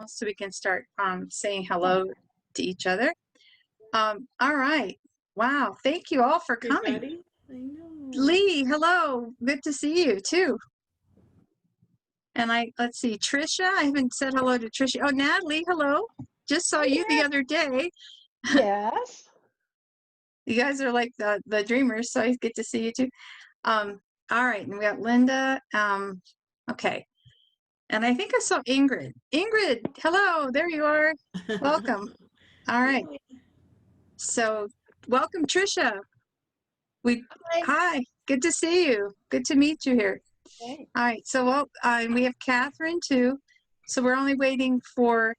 so we can start saying hello to each other. All right. Wow. Thank you all for coming. Everybody? I know. Lee, hello. Good to see you too. And let's see, Trisha. I haven't said hello to Trisha. Oh, Natalie, hello. Just saw you the other day. Yes. You guys are like the dreamers, so I get to see you too. All right, and we got Linda. Okay. And I think I saw Ingrid. Ingrid, hello, there you are. Welcome. All right. So welcome, Trisha. Hi, good to see you. Good to meet you here. Okay. All right, so we have Catherine too. So we're only waiting for,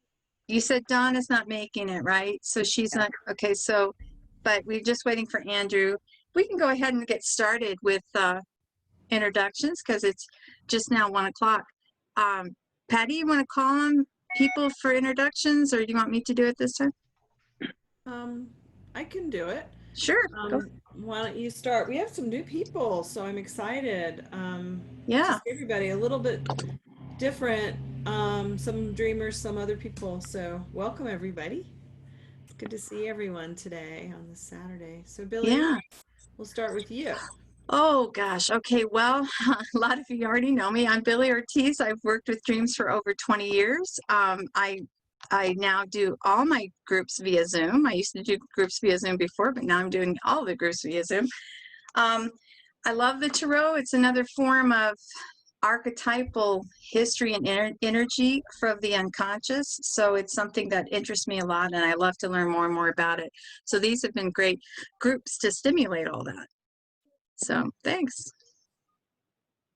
you said Donna's not making it, right? So she's not, okay, so, but we're just waiting for Andrew. We can go ahead and get started with introductions because it's just now 1 o'clock. Patti, you want to call on people for introductions, or do you want me to do it this time? I can do it. Sure. Why don't you start? We have some new people, so I'm excited. Yeah. Just everybody a little bit different. Some dreamers, some other people. So welcome everybody. It's good to see everyone today on this Saturday. So Billie, yeah, we'll start with you. Oh gosh. Okay. Well, a lot of you already know me. I'm Billie Ortiz. I've worked with dreams for over 20 years. I now do all my groups via Zoom. I used to do groups via Zoom before, but now I'm doing all the groups via Zoom. I love the tarot. It's another form of archetypal history and energy from the unconscious. So it's something that interests me a lot, and I love to learn more and more about it. So these have been great groups to stimulate all that. So thanks.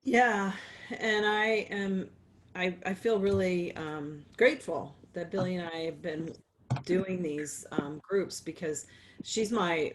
Yeah, and I feel really grateful that Billie and I have been doing these groups, because she's my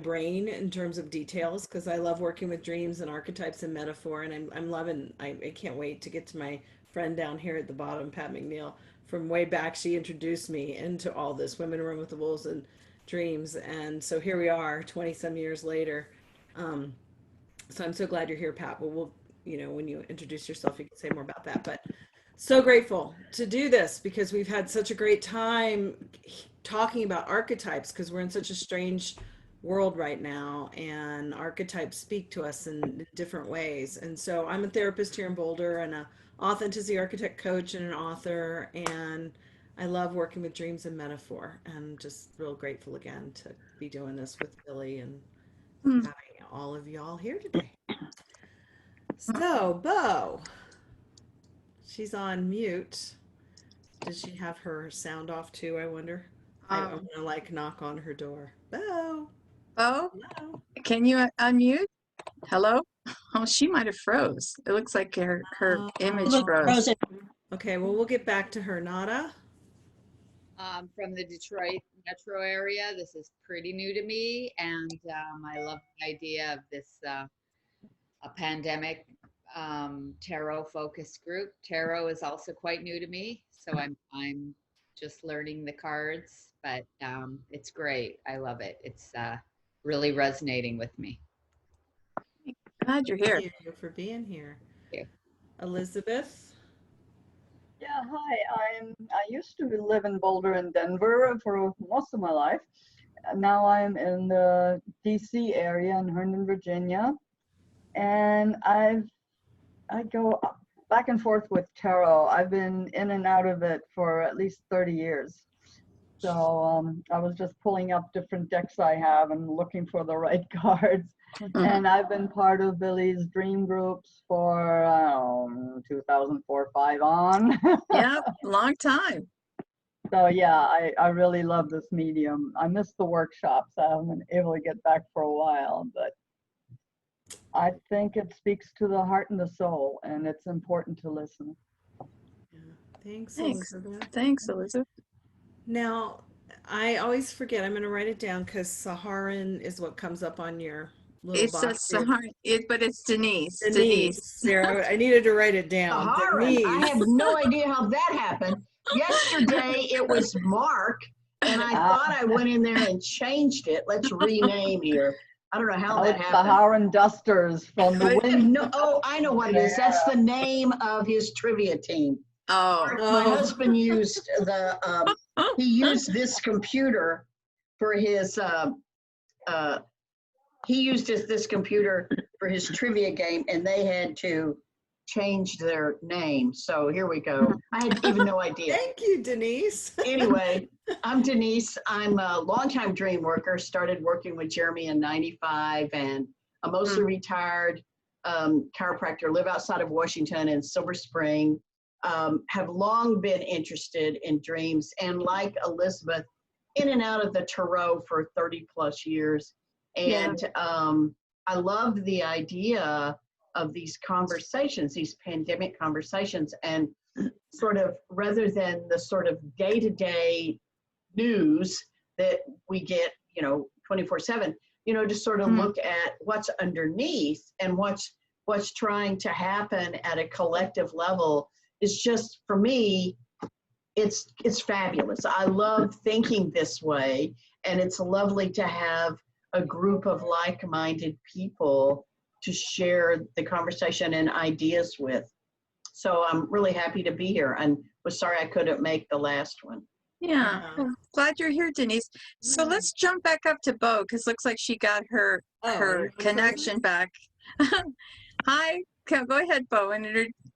brain in terms of details, because I love working with dreams and archetypes and metaphor, and I'm loving, I can't wait to get to my friend down here at the bottom, Pat McNeil. From way back, she introduced me into all this, Women Run with the Wolves and dreams, and so here we are 20 some years later. So I'm so glad you're here, Pat. Well, when you introduce yourself, you can say more about that. But so grateful to do this, because we've had such a great time talking about archetypes, because we're in such a strange world right now, and archetypes speak to us in different ways. And so I'm a therapist here in Boulder, and an authenticity architect coach, and an author, and I love working with dreams and metaphor, and just real grateful again to be doing this with Billie and having all of y'all here today. So, Bo, she's on mute. Does she have her sound off too, I wonder? I'm going to like knock on her door. Bo. Bo, can you unmute? Hello? Oh, she might have froze. It looks like her image froze. Okay, well, we'll get back to her. Nada? From the Detroit metro area. This is pretty new to me, and I love the idea of this a pandemic tarot focused group. Tarot is also quite new to me, so I'm just learning the cards, but it's great. I love it. It's really resonating with me. Glad you're here. Thank you for being here. Thank you. Elizabeth? Yeah, hi. I used to live in Boulder and Denver for most of my life. Now I'm in the DC area in Herndon, Virginia, and I go back and forth with tarot. I've been in and out of it for at least 30 years. So I was just pulling up different decks I have and looking for the right cards. And I've been part of Billie's dream groups for 2004-05 on. Yeah, long time. So yeah, I really love this medium. I missed the workshops. I haven't been able to get back for a while, but I think it speaks to the heart and the soul, and it's important to listen. Yeah. Thanks, Elizabeth. Thanks, Elizabeth. Now, I always forget. I'm going to write it down, because Saharan is what comes up on your little It box. says Saharan, but it's Denise. Denise. There, I needed to write it down. Saharan. I have no idea how that happened. Yesterday it was Mark, and I thought I went in there and changed it. Let's rename here. I don't know how that happened. Saharan Dusters from the wind. No, oh, I know what it is. That's the name of his trivia team. Oh, My Oh. husband used he used this computer for his, this computer for his trivia game, and they had to change their name. So here we go. I had even no idea. Thank you, Denise. Anyway, I'm Denise. I'm a longtime dream worker. Started working with Jeremy in '95, and I'm mostly retired chiropractor. Live outside of Washington in Silver Spring. Have long been interested in dreams, and like Elizabeth, in and out of the tarot for 30 plus years. And I love the idea of these conversations, these pandemic conversations, and sort of rather than the sort of day-to-day news that we get, 24/7, just sort of look at what's underneath and what's trying to happen at a collective level is just, for me, it's fabulous. I love thinking this way, and it's lovely to have a group of like-minded people to share the conversation and ideas with. So I'm really happy to be here, and was sorry I couldn't make the last one. yeah. Well, glad you're here, Denise. So let's jump back up to Bo, because looks like she got her connection back. Hi, go ahead, Bo, and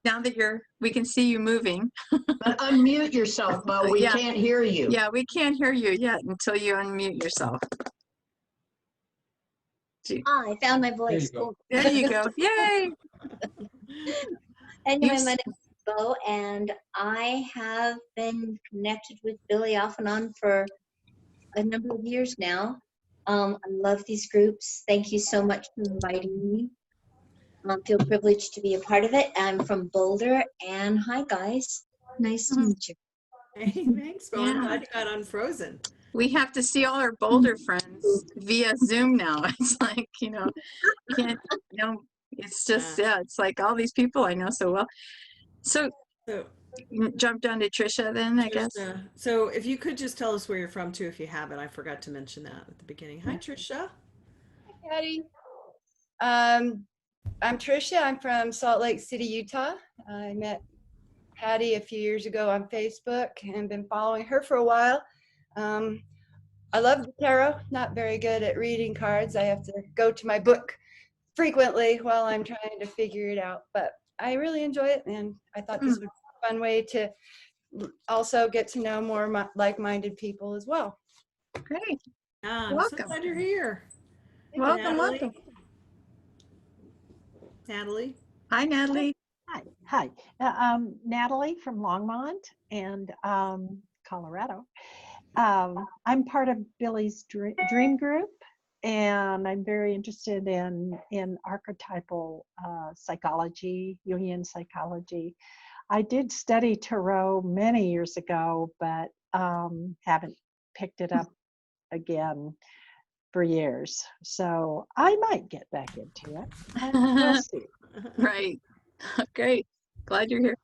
now that we can see you moving. But unmute yourself, Bo. We can't hear you. Yeah, we can't hear you yet until you unmute yourself. I found my voice. Cool. There you go. Yay! Anyway, my name is Bo, and I have been connected with Billie off and on for a number of years now. I love these groups. Thank you so much for inviting me. I feel privileged to be a part of it. I'm from Boulder, and hi, guys. Nice to meet you. Hey, thanks, Bo. I'm glad you got unfrozen. We have to see all our Boulder friends via Zoom now. It's like, can't, it's just, it's like all these people I know so well. So jump down to Trisha then, I guess. So if you could just tell us where you're from too, if you haven't. I forgot to mention that at the beginning. Hi, Trisha. Hi, Patti. I'm Trisha. I'm from Salt Lake City, Utah. I met Patti a few years ago on Facebook and been following her for a while. I love the tarot, not very good at reading cards. I have to go to my book frequently while I'm trying to figure it out, but I really enjoy it, and I thought this would be a fun way to also get to know more like-minded people as well. Great. I'm Welcome. so glad you're here. Welcome, Natalie. welcome. Natalie. Hi, Natalie. Hi. Natalie from Longmont and Colorado. I'm part of Billie's dream group, and I'm very interested in archetypal psychology, Jungian psychology. I did study tarot many years ago, but haven't picked it up again for years. So I might get back into it. We'll see. Right. Great. Glad you're here.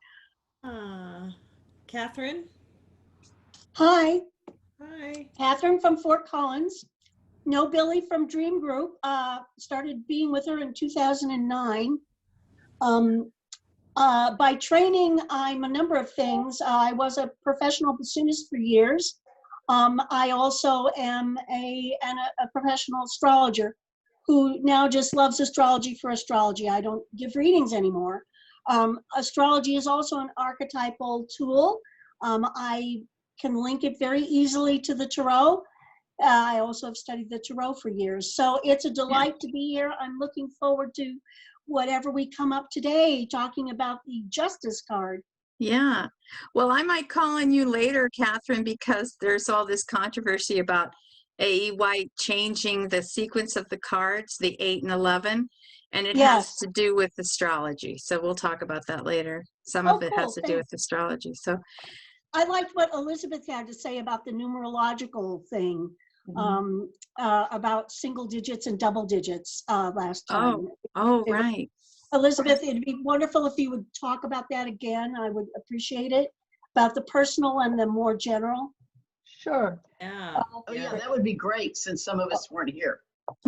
Catherine. Hi, Hi. Catherine from Fort Collins. Know Billie from Dream Group. Started being with her in 2009. By training, I'm a number of things. I was a professional bassoonist for years. I also am a professional astrologer who now just loves astrology for astrology. I don't give readings anymore. Astrology is also an archetypal tool. I can link it very easily to the tarot. I also have studied the tarot for years. So it's a delight to be here. I'm looking forward to whatever we come up today, talking about the Justice card. Yeah. Well, I might call on you later, Catherine, because there's all this controversy about A.E. Waite changing the sequence of the cards, the 8 and 11, and it has to do with astrology. So we'll talk about that later. Some of it has to do with astrology. So I liked what Elizabeth had to say about the numerological thing, about single digits and double digits last time. Oh, right. Elizabeth, it'd be wonderful if you would talk about that again. I would appreciate it, about the personal and the more general. Sure. Yeah. Oh, yeah, that would be great since some of us weren't here.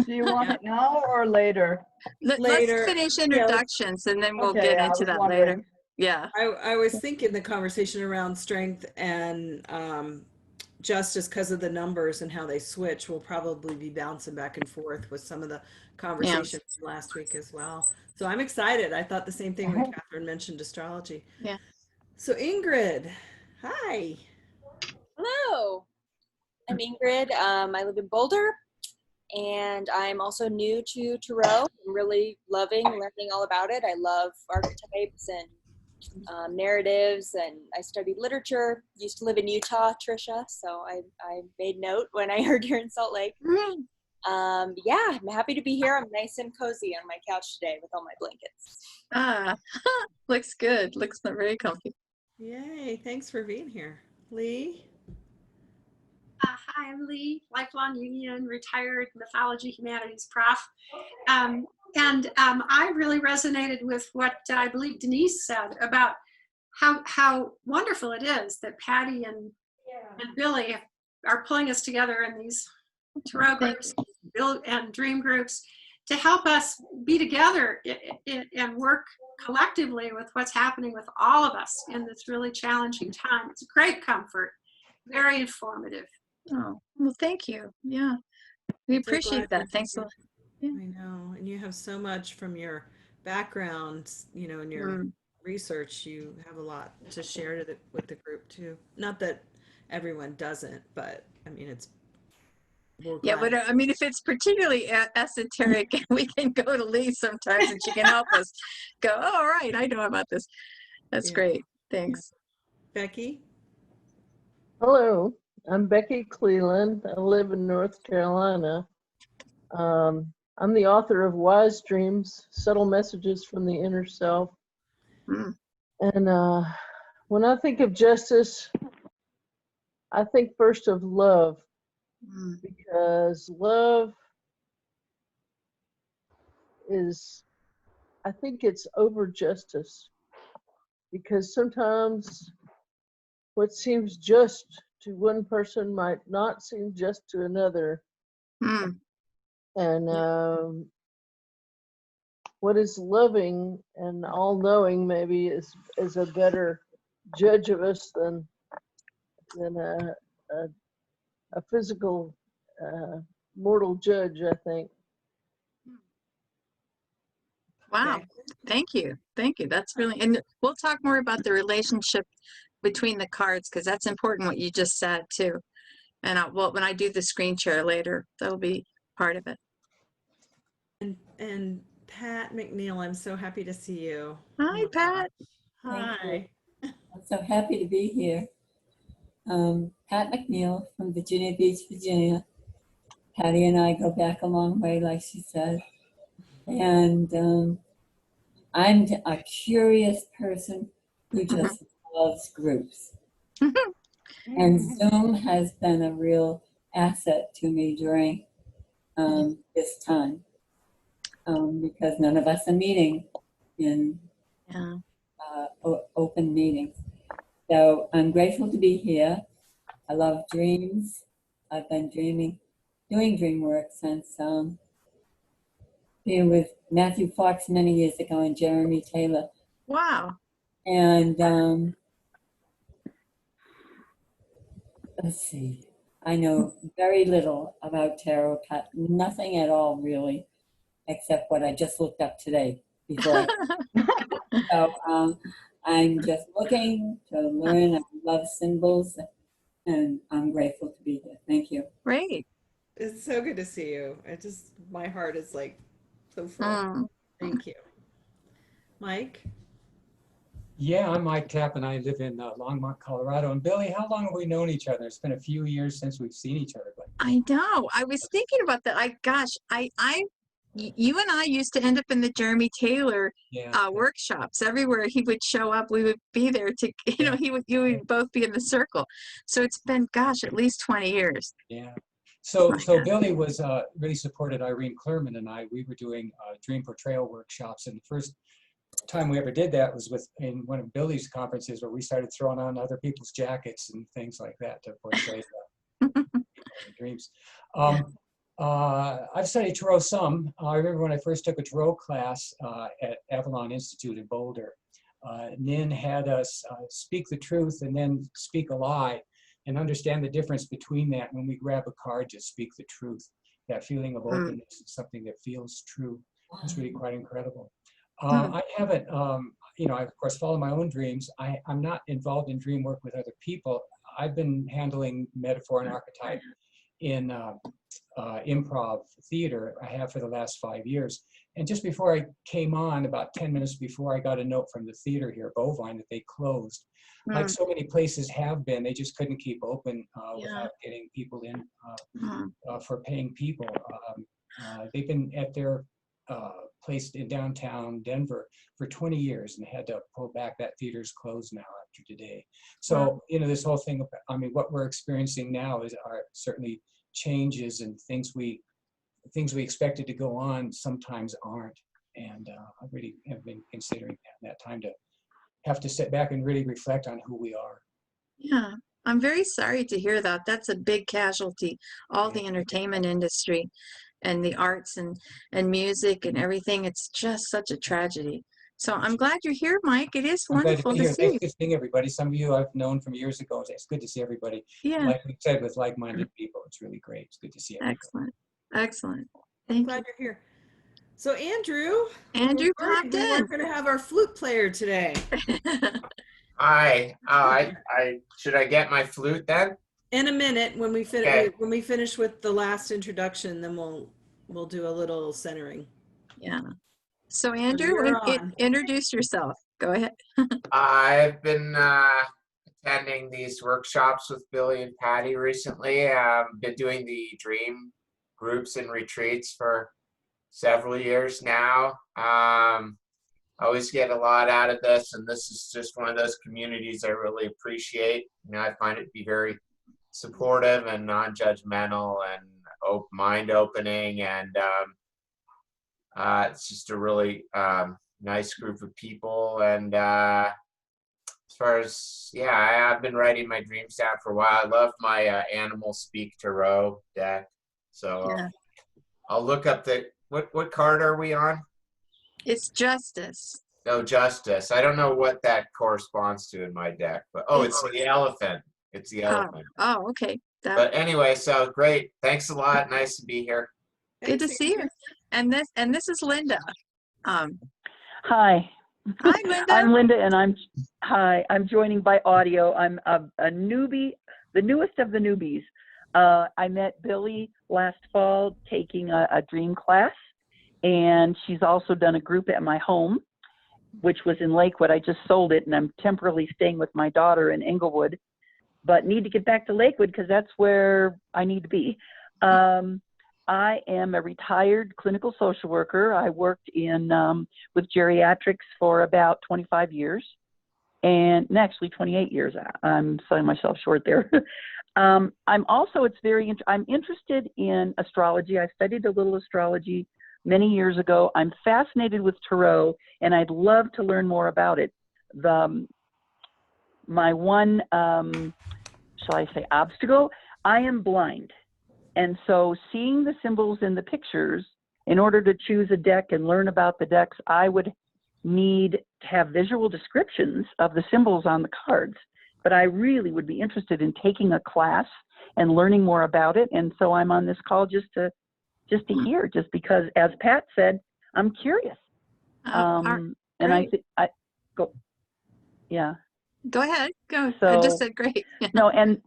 Do you want it now or later? Later. Let's finish introductions and then we'll Okay, get I into was that wondering. later. Yeah. I was thinking the conversation around strength and justice because of the numbers and how they switch will probably be bouncing back and forth with some of the conversations last week as well. So I'm excited. I thought the same thing when Catherine mentioned astrology. Yeah. So Ingrid, hi. Hello, I'm Ingrid. I live in Boulder, and I'm also new to Tarot. I'm really loving learning all about it. I love archetypes and narratives, and I studied literature. Used to live in Utah, Trisha, so I made note when I heard you're in Salt Lake. Yeah, I'm happy to be here. I'm nice and cozy on my couch today with all my blankets. Ah, looks good. Looks very comfy. Yay, thanks for being here. Lee? Hi, I'm Lee, lifelong Jungian retired mythology humanities prof. I really resonated with what I believe Denise said about how wonderful it is that Patti and Billie are pulling us together in these tarot groups and dream groups to help us be together and work collectively with what's happening with all of us in this really challenging time. It's a great comfort, very informative. Oh, well, thank you. Yeah, we appreciate that. Thanks a lot. I know, and you have so much from your background, you know, in your research. You have a lot to share with the group too. Not that everyone doesn't, but I mean, it's yeah. But I mean, if it's particularly esoteric, we can go to Lee sometimes, and she can help us go. Oh, all right, I know about this. That's great. Thanks, Becky. Hello. I'm Becky Cleland. I live in North Carolina. I'm the author of Wise Dreams, Subtle Messages from the Inner Self. And when I think of justice, I think first of love, because love is, I think it's over justice, because sometimes what seems just to one person might not seem just to another. And what is loving and all-knowing maybe is a better judge of us than a physical mortal judge, I think. Wow. Thank you. Thank you. That's really, and we'll talk more about the relationship between the cards, because that's important what you just said too. And when I do the screen share later, that'll be part of it. And Pat McNeil, I'm so happy to see you. Hi, Pat. Hi. I'm so happy to be here. Pat McNeil from Virginia Beach, Virginia. Patti and I go back a long way, like she said. And I'm a curious person who just loves groups. And Zoom has been a real asset to me during this time, because none of us are meeting in open meetings. So I'm grateful to be here. I love dreams. I've been doing dream work since being with Matthew Fox many years ago and Jeremy Taylor. Wow. And let's see, I know very little about tarot, nothing at all really, except what I just looked up today before. So I'm just looking to learn. I love symbols, and I'm grateful to be here. Thank you. Great. It's so good to see you. My heart is like so full. Thank you. Mike? Yeah, I'm Mike Tapp, and I live in Longmont, Colorado. And Billie, how long have we known each other? It's been a few years since we've seen each other. But I know. I was thinking about that. You and I used to end up in the Jeremy Taylor workshops. Everywhere he would show up, we would be there to, you would both be in the circle. So it's been, gosh, at least 20 years. Yeah. So Billie was really supported Irene Clerman and I. We were doing dream portrayal workshops, and the first time we ever did that was in one of Billie's conferences, where we started throwing on other people's jackets and things like that to portray dreams. I've studied tarot some. I remember when I first took a tarot class at Avalon Institute in Boulder. Nin had us speak the truth and then speak a lie, and understand the difference between that. When we grab a card, just speak the truth. That feeling of openness is something that feels true. It's really quite incredible. I haven't, you know, I of course follow my own dreams. I'm not involved in dream work with other people. I've been handling metaphor and archetype in improv theater. I have for the last 5 years. And just before I came on, about 10 minutes before, I got a note from the theater here, Bovine, that they closed. Like so many places have been, they just couldn't keep open without getting people in for paying people. They've been at their place in downtown Denver for 20 years and had to pull back. That theater's closed now after today. So, you know, this whole thing, I mean, what we're experiencing now are certainly changes, and things we expected to go on sometimes aren't. And I really have been considering that time to have to sit back and really reflect on who we are. Yeah, I'm very sorry to hear that. That's a big casualty, all the entertainment industry and the arts and music and everything. It's just such a tragedy. So I'm glad you're here, Mike. It is wonderful to see you. Thanks for seeing everybody. Some of you I've known from years ago. It's good to see everybody. Yeah. Like we said, with like-minded people. It's really great. It's good to see everybody. Excellent. Excellent. Thank Glad you. you're here. So Andrew popped in. We're going to have our flute player today. Hi. Should I get my flute then? In a minute, when we finish, Okay. when we finish with the last introduction, then we'll do a little centering. Yeah. So Andrew, you're on. introduce yourself. Go ahead. I've been attending these workshops with Billie and Patti recently. I've been doing the dream groups and retreats for several years now. I always get a lot out of this, and this is just one of those communities I really appreciate. You know, I find it to be very supportive and non-judgmental and mind opening, and it's just a really nice group of people. And as far as, I've been writing my dreams down for a while. I love my Animal Speak Tarot deck. So I'll look up what card are we on? It's Justice. Oh, Justice. I don't know what that corresponds to in my deck, but it's the elephant. It's the elephant. Oh, okay. But anyway, so great. Thanks a lot. Nice to be here. Good to see you. And this is Linda. Hi. Hi, Linda. I'm Linda, and I'm joining by audio. I'm a newbie, the newest of the newbies. I met Billie last fall taking a dream class, and she's also done a group at my home, which was in Lakewood. I just sold it, and I'm temporarily staying with my daughter in Englewood, but need to get back to Lakewood because that's where I need to be. I am a retired clinical social worker. I worked with geriatrics for about 25 years, and actually 28 years. I'm selling myself short there. I'm interested in astrology. I studied a little astrology many years ago. I'm fascinated with tarot, and I'd love to learn more about it. My one, shall I say, obstacle, I am blind. And so seeing the symbols in the pictures, in order to choose a deck and learn about the decks, I would need to have visual descriptions of the symbols on the cards. But I really would be interested in taking a class and learning more about it. And so I'm on this call just to hear, just because, as Pat said, I'm curious. And go. Yeah. Go ahead. Go. So, I just said great. No, and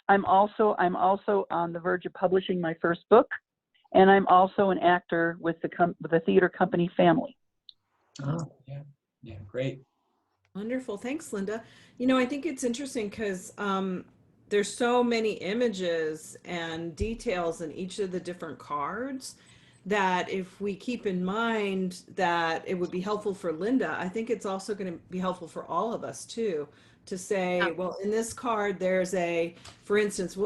I'm also on the verge of publishing my first book, and I'm also an actor with the theater company Family. Oh, yeah, great. Wonderful. Thanks, Linda. You know, I think it's interesting because there's so many images and details in each of the different cards that if we keep in mind that it would be helpful for Linda, I think it's also going to be helpful for all of us too, to say, well, in this card, there's for instance,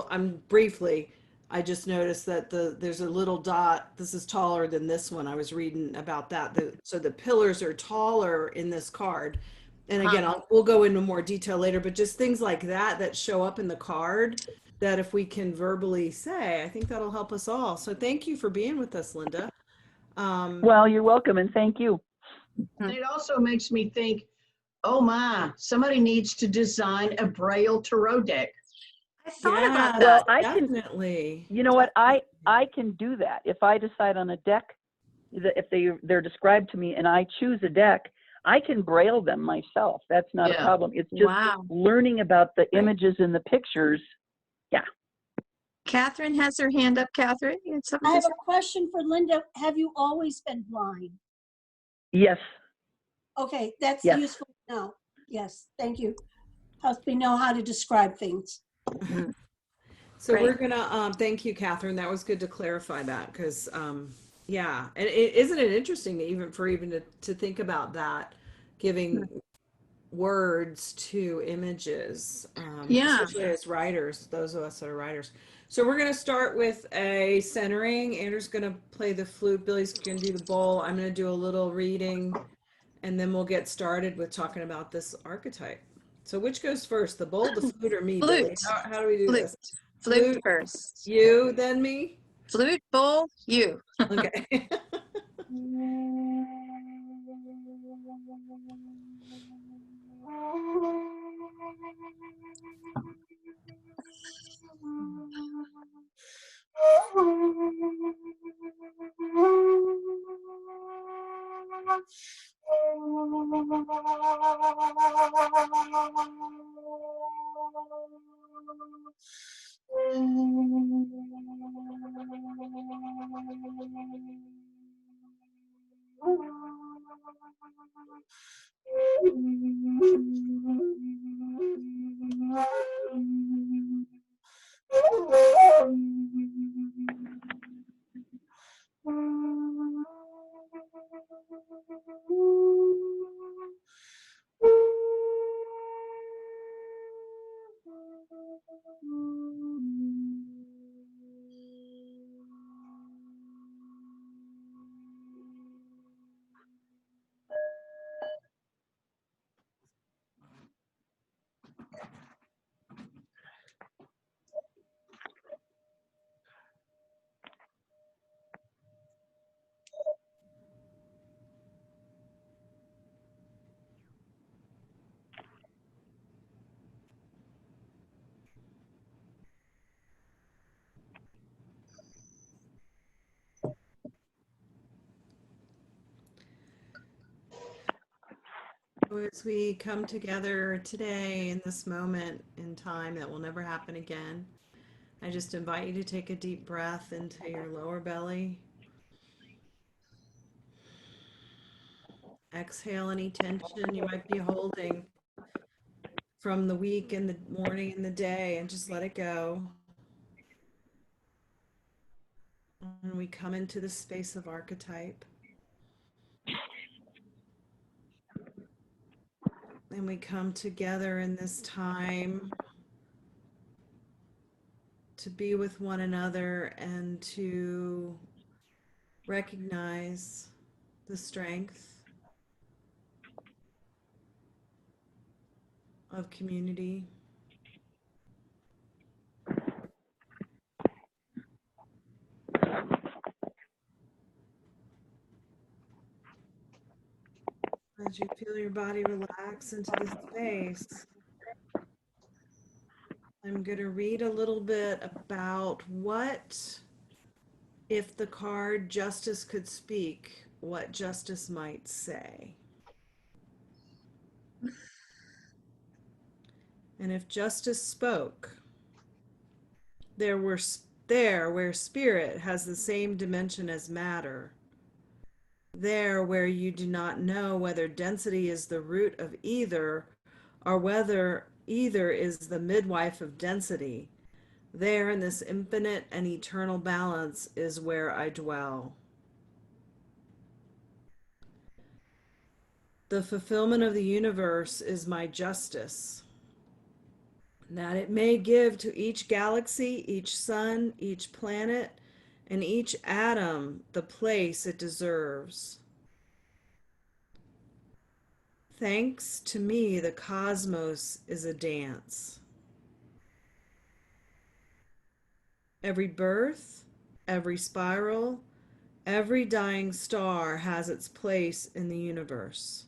I just noticed that there's a little dot. This is taller than this one. I was reading about that. So the pillars are taller in this card. And again, we'll go into more detail later, but just things like that show up in the card that if we can verbally say, I think that'll help us all. So thank you for being with us, Linda. Well, you're welcome, and thank you. And it also makes me think, oh my, somebody needs to design a Braille tarot deck. I thought Yeah, about Well, that. I can, definitely. you know what, I can do that. If I decide on a deck, if they're described to me and I choose a deck, I can braille them myself. That's not a Yeah. problem. It's just Wow. learning about the images in the pictures. Yeah. Catherine has her hand up. Catherine, you had something I to have say? a question for Linda. Have you always been blind? Yes. Okay, that's Yes. useful to know. Yes, thank you. Helps me know how to describe things. So Great. we're gonna thank you, Catherine. That was good to clarify that because yeah, and isn't it interesting to even to think about that, giving words to images, Yeah. especially as writers, those of us that are writers. So we're gonna start with a centering. Andrew's gonna play the flute. Billy's gonna do the bowl. I'm gonna do a little reading, and then we'll get started with talking about this archetype. So which goes first, the bowl, the flute, or me, Billy? Flute. How do we do Flute. this? Flute first. You, then me? Flute, bowl, you. Okay. As we come together today in this moment in time that will never happen again, I just invite you to take a deep breath into your lower belly. Exhale any tension you might be holding from the week and the morning and the day, and just let it go. And we come into the space of archetype. And we come together in this time to be with one another and to recognize the strength of community. As you feel your body relax into the space, I'm going to read a little bit about what, if the card Justice could speak, what Justice might say. And if Justice spoke, there where spirit has the same dimension as matter, there where you do not know whether density is the root of either, or whether either is the midwife of density, there in this infinite and eternal balance is where I dwell. The fulfillment of the universe is my justice, that it may give to each galaxy, each sun, each planet, and each atom the place it deserves. Thanks to me, the cosmos is a dance. Every birth, every spiral, Every dying star has its place in the universe.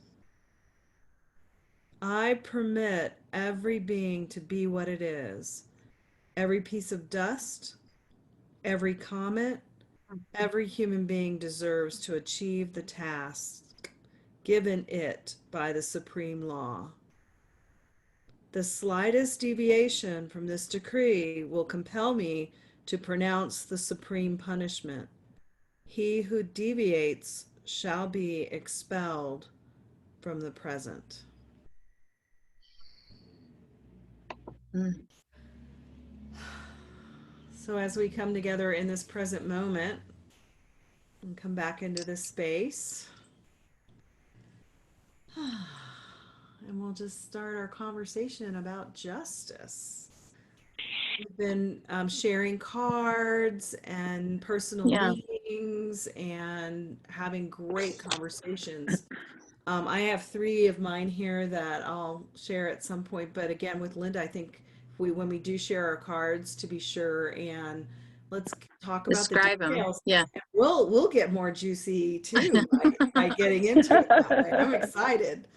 I permit every being to be what it is. Every piece of dust, every comet, every human being deserves to achieve the task given it by the supreme law. The slightest deviation from this decree will compel me to pronounce the supreme punishment. He who deviates shall be expelled from the present. So as we come together in this present moment and come back into this space, and we'll just start our conversation about justice. We've been sharing cards and personal readings and having great conversations. I have 3 of mine here that I'll share at some point, but again with Linda, I think when we do share our cards, to be sure, and let's talk about Describe the them. details. Yeah. We'll get more juicy too by getting into it that way. I'm excited.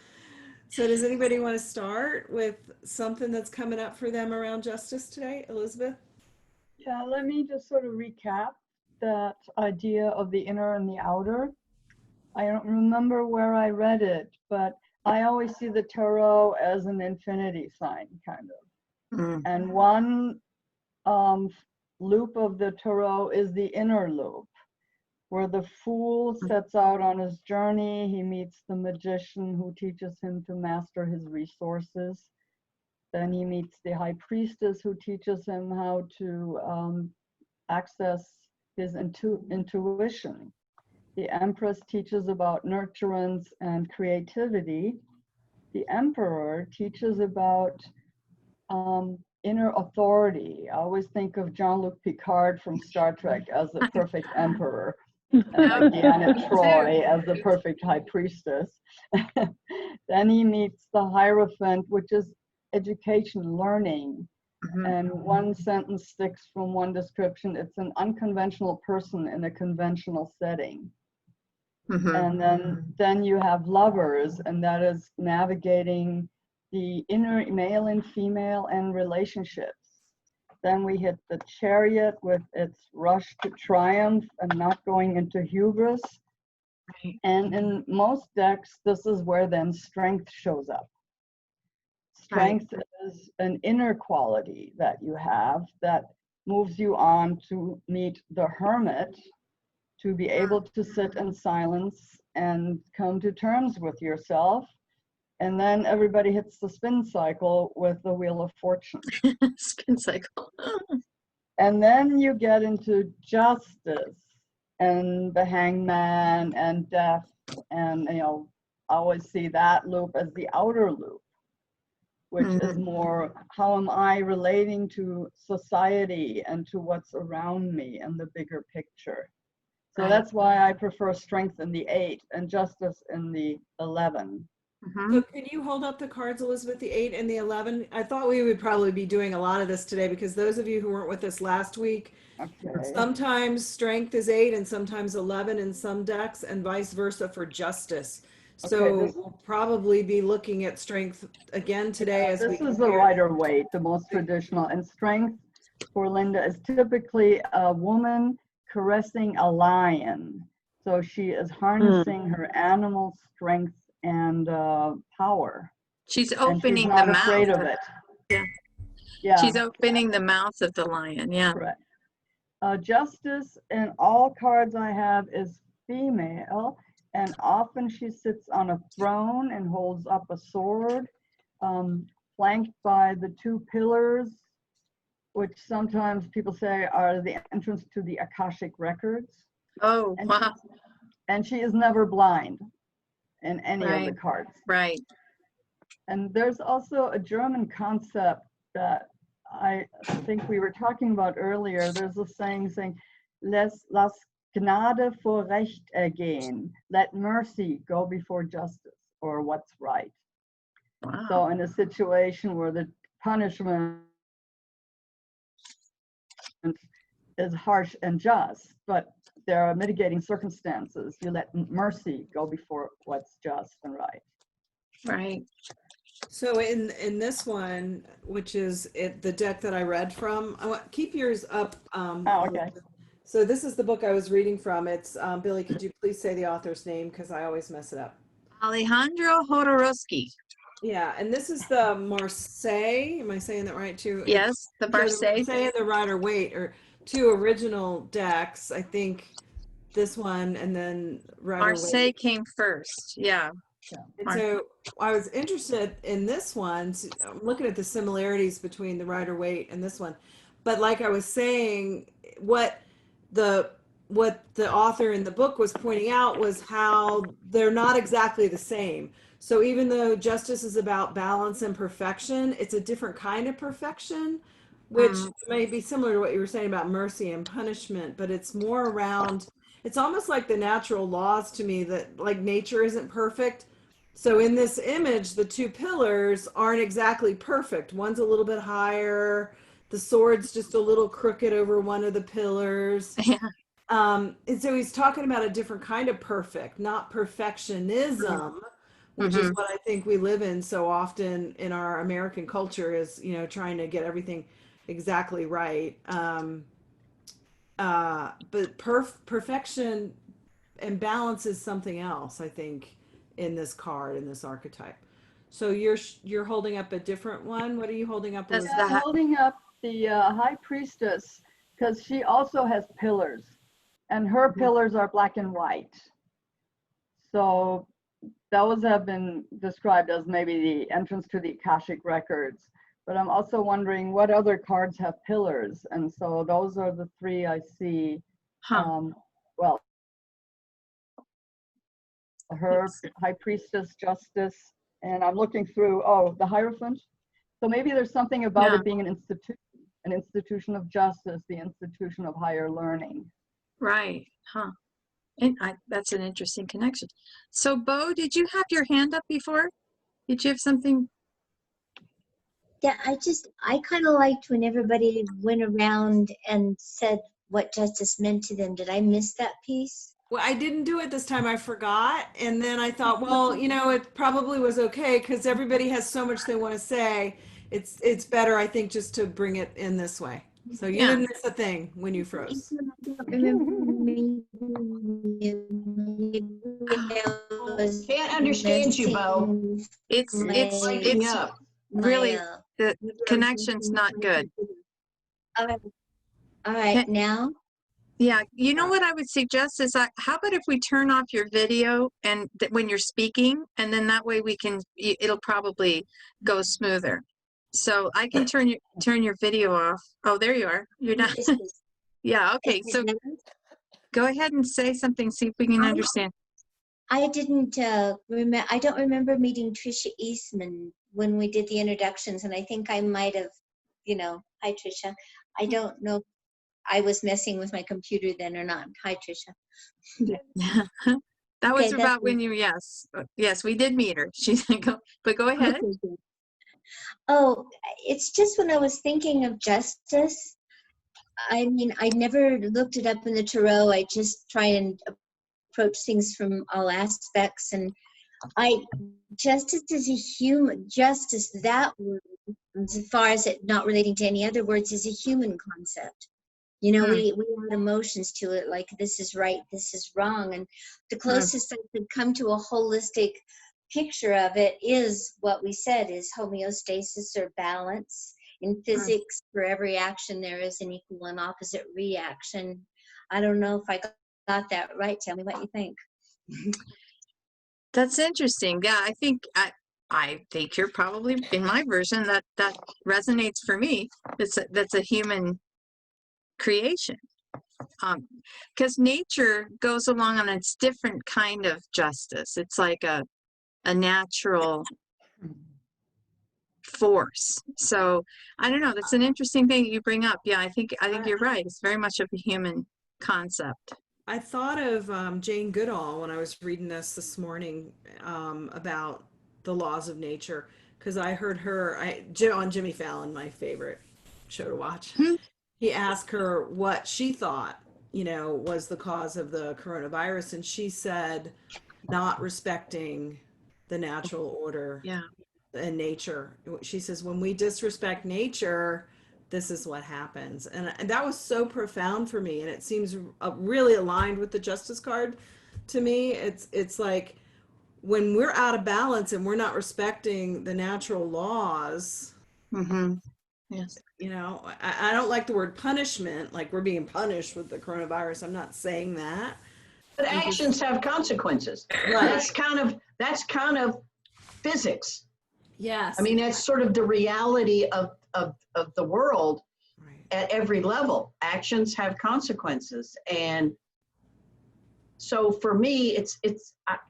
So does anybody want to start with something that's coming up for them around justice today? Elizabeth? Yeah, let me just sort of recap that idea of the inner and the outer. I don't remember where I read it, but I always see the tarot as an infinity sign, kind of. And one loop of the tarot is the inner loop, where the fool sets out on his journey. He meets the magician who teaches him to master his resources. Then he meets the high priestess who teaches him how to access his intuition. The empress teaches about nurturance and creativity. The emperor teaches about inner authority. I always think of Jean-Luc Picard from Star Trek as the perfect emperor, and like Deanna Troy as the perfect high priestess. Then he meets the Hierophant, which is education, learning. And one sentence sticks from one description. It's an unconventional person in a conventional setting. And then you have lovers, and that is navigating the inner male and female and relationships. Then we hit the Chariot with its rush to triumph and not going into hubris. And in most decks, this is where then strength shows up. Strength is an inner quality that you have that moves you on to meet the Hermit, to be able to sit in silence and come to terms with yourself. And then everybody hits the spin cycle with the Wheel of Fortune. Spin cycle. And then you get into justice and the Hangman and death. And, I always see that loop as the outer loop, which is more, how am I relating to society and to what's around me and the bigger picture. So that's why I prefer strength in the 8 and justice in the 11. So can you hold up the cards, Elizabeth, the 8 and the 11? I thought we would probably be doing a lot of this today because those of you who weren't with us last week, sometimes strength is 8 and sometimes 11 in some decks, and vice versa for justice. So we'll probably be looking at strength again today. As this is the Rider Waite, the most traditional. And strength for Linda is typically a woman caressing a lion. So she is harnessing her animal strength and power. She's opening she's not the afraid mouth of it. Yeah. She's opening the mouth of the lion. Yeah. Correct. Justice in all cards I have is female, and often she sits on a throne and holds up a sword, flanked by the 2 pillars, which sometimes people say are the entrance to the Akashic records. Oh, wow. And she is never blind in any of the cards. Right. And there's also a German concept that I think we were talking about earlier. There's a saying, lass Gnade vor Recht ergehen. Let mercy go before justice, or what's right. Wow. So in a situation where the punishment is harsh and just, but there are mitigating circumstances. You let mercy go before what's just and right. Right. So in this one, which is the deck that I read from, keep yours up. Oh, okay. So this is the book I was reading from. It's Billie. Could you please say the author's name, because I always mess it up? Alejandro Jodorowsky. Yeah, and this is the Marseille. Am I saying that right too? Yes, the Marseille. Marseille and the Rider Waite are two original decks. I think this one and then Rider Marseille Waite came first. Yeah. And so I was interested in this one. I'm looking at the similarities between the Rider Waite and this one. But like I was saying, what the author in the book was pointing out was how they're not exactly the same. So even though justice is about balance and perfection, it's a different kind of perfection, which may be similar to what you were saying about mercy and punishment, but it's more around, it's almost like the natural laws to me, that like nature isn't perfect. So in this image, the two pillars aren't exactly perfect. One's a little bit higher. The sword's just a little crooked over one of the pillars. Yeah. And so he's talking about a different kind of perfect, not perfectionism, which is what I think we live in so often in our American culture, is, you know, trying to get everything exactly right. But perfection and balance is something else, I think, in this card, in this archetype. So you're holding up a different one. What are you holding up? I'm holding up the High Priestess, because she also has pillars, and her pillars are black and white. So those have been described as maybe the entrance to the Akashic records. But I'm also wondering what other cards have pillars, and so those are the three I see. Well, her High Priestess, Justice, and I'm looking through, the Hierophant. So maybe there's something about it being an institution of justice, the institution of higher learning. Right. Huh. And that's an interesting connection. So Bo, did you have your hand up before? Did you have something? Yeah, I kind of liked when everybody went around and said what justice meant to them. Did I miss that piece? Well, I didn't do it this time. I forgot. And then I thought, well, you know, it probably was okay because everybody has so much they want to say. It's better, I think, just to bring it in this way. So you didn't miss a thing when you froze. Can't understand you, Bo. It's really, the connection's not good. All right, now? Yeah, you know what I would suggest is, how about if we turn off your video and when you're speaking, and then that way we can, it'll probably go smoother. So I can turn your video off. Oh, there you are. You're not. Yeah. Okay. So go ahead and say something. See if we can understand. I didn't remember. I don't remember meeting Trisha Eastman when we did the introductions, and I think I might have, hi Trisha. I don't know if I was messing with my computer then or not. Hi Trisha. That was about when you, yes, we did meet her. She's like, but go ahead. Oh, it's just when I was thinking of justice. I mean, I never looked it up in the tarot. I just try and approach things from all aspects. And justice is a human, justice, that word, as far as it not relating to any other words, is a human concept. We add emotions to it, like this is right, this is wrong. And the closest I could come to a holistic picture of it is what we said is homeostasis or balance. In physics, for every action there is an equal and opposite reaction. I don't know if I got that right. Tell me what you think. That's interesting. Yeah, I think you're probably in my version that resonates for me. That's a human creation. Because nature goes along on its different kind of justice. It's like a natural force. So I don't know, that's an interesting thing you bring up. Yeah, I think you're right. It's very much of a human concept. I thought of Jane Goodall when I was reading this morning about the laws of nature, because I heard her on Jimmy Fallon, my favorite show to watch. He asked her what she thought was the cause of the coronavirus. And she said, not respecting the natural order and nature. She says, when we disrespect nature, this is what happens. And that was so profound for me. And it seems really aligned with the justice card to me. It's like when we're out of balance and we're not respecting the natural laws. Yes. I don't like the word punishment, like we're being punished with the coronavirus. I'm not saying that. But actions have consequences. Right. That's kind of physics. Yes. I mean, that's sort of the reality of the world at every level. Actions have consequences. And so for me,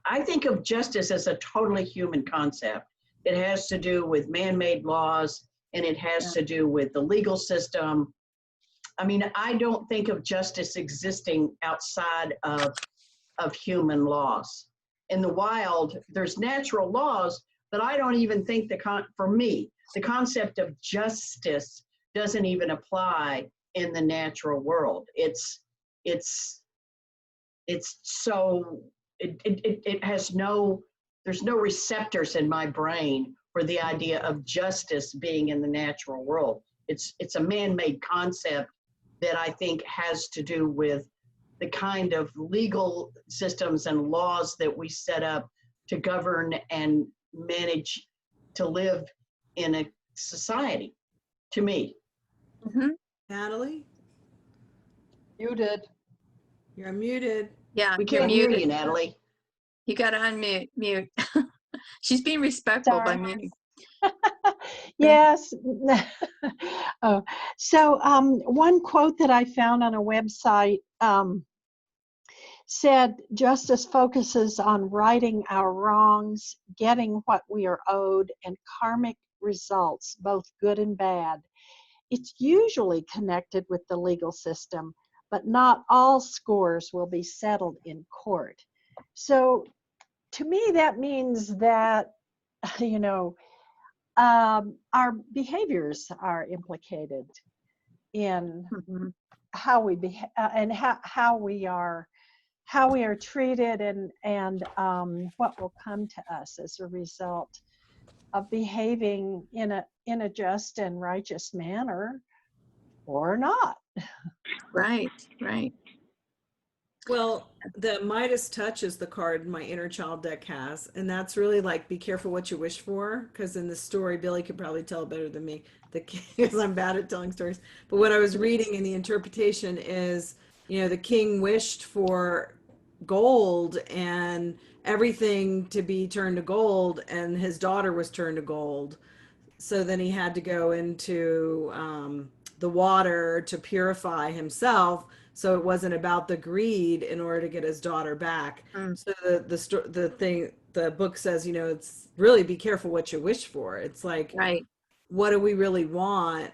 I think of justice as a totally human concept. It has to do with man-made laws, and it has to do with the legal system. I mean, I don't think of justice existing outside of human laws. In the wild, there's natural laws, but I don't even think for me, the concept of justice doesn't even apply in the natural world. It has there's no receptors in my brain for the idea of justice being in the natural world. It's a man-made concept that I think has to do with the kind of legal systems and laws that we set up to govern and manage to live in a society, to me. Natalie? Muted. You're muted. Yeah, We you're can't hear muted. you, Natalie. You got to mute. She's being respectful by Sorry. muting. Yes. Oh, so one quote that I found on a website said, justice focuses on righting our wrongs, getting what we are owed, and karmic results, both good and bad. It's usually connected with the legal system, but not all scores will be settled in court. So to me, that means that, our behaviors are implicated in how we behave and how we are treated and what will come to us as a result of behaving in a just and righteous manner or not. Right. Well, the Midas touch is the card my inner child deck has, and that's really like, be careful what you wish for, because in the story, Billie could probably tell better than me, because I'm bad at telling stories. But what I was reading in the interpretation is, the king wished for gold and everything to be turned to gold, and his daughter was turned to gold. So then he had to go into the water to purify himself. So it wasn't about the greed in order to get his daughter back. So the book says, it's really be careful what you wish for. It's like, what do we really want?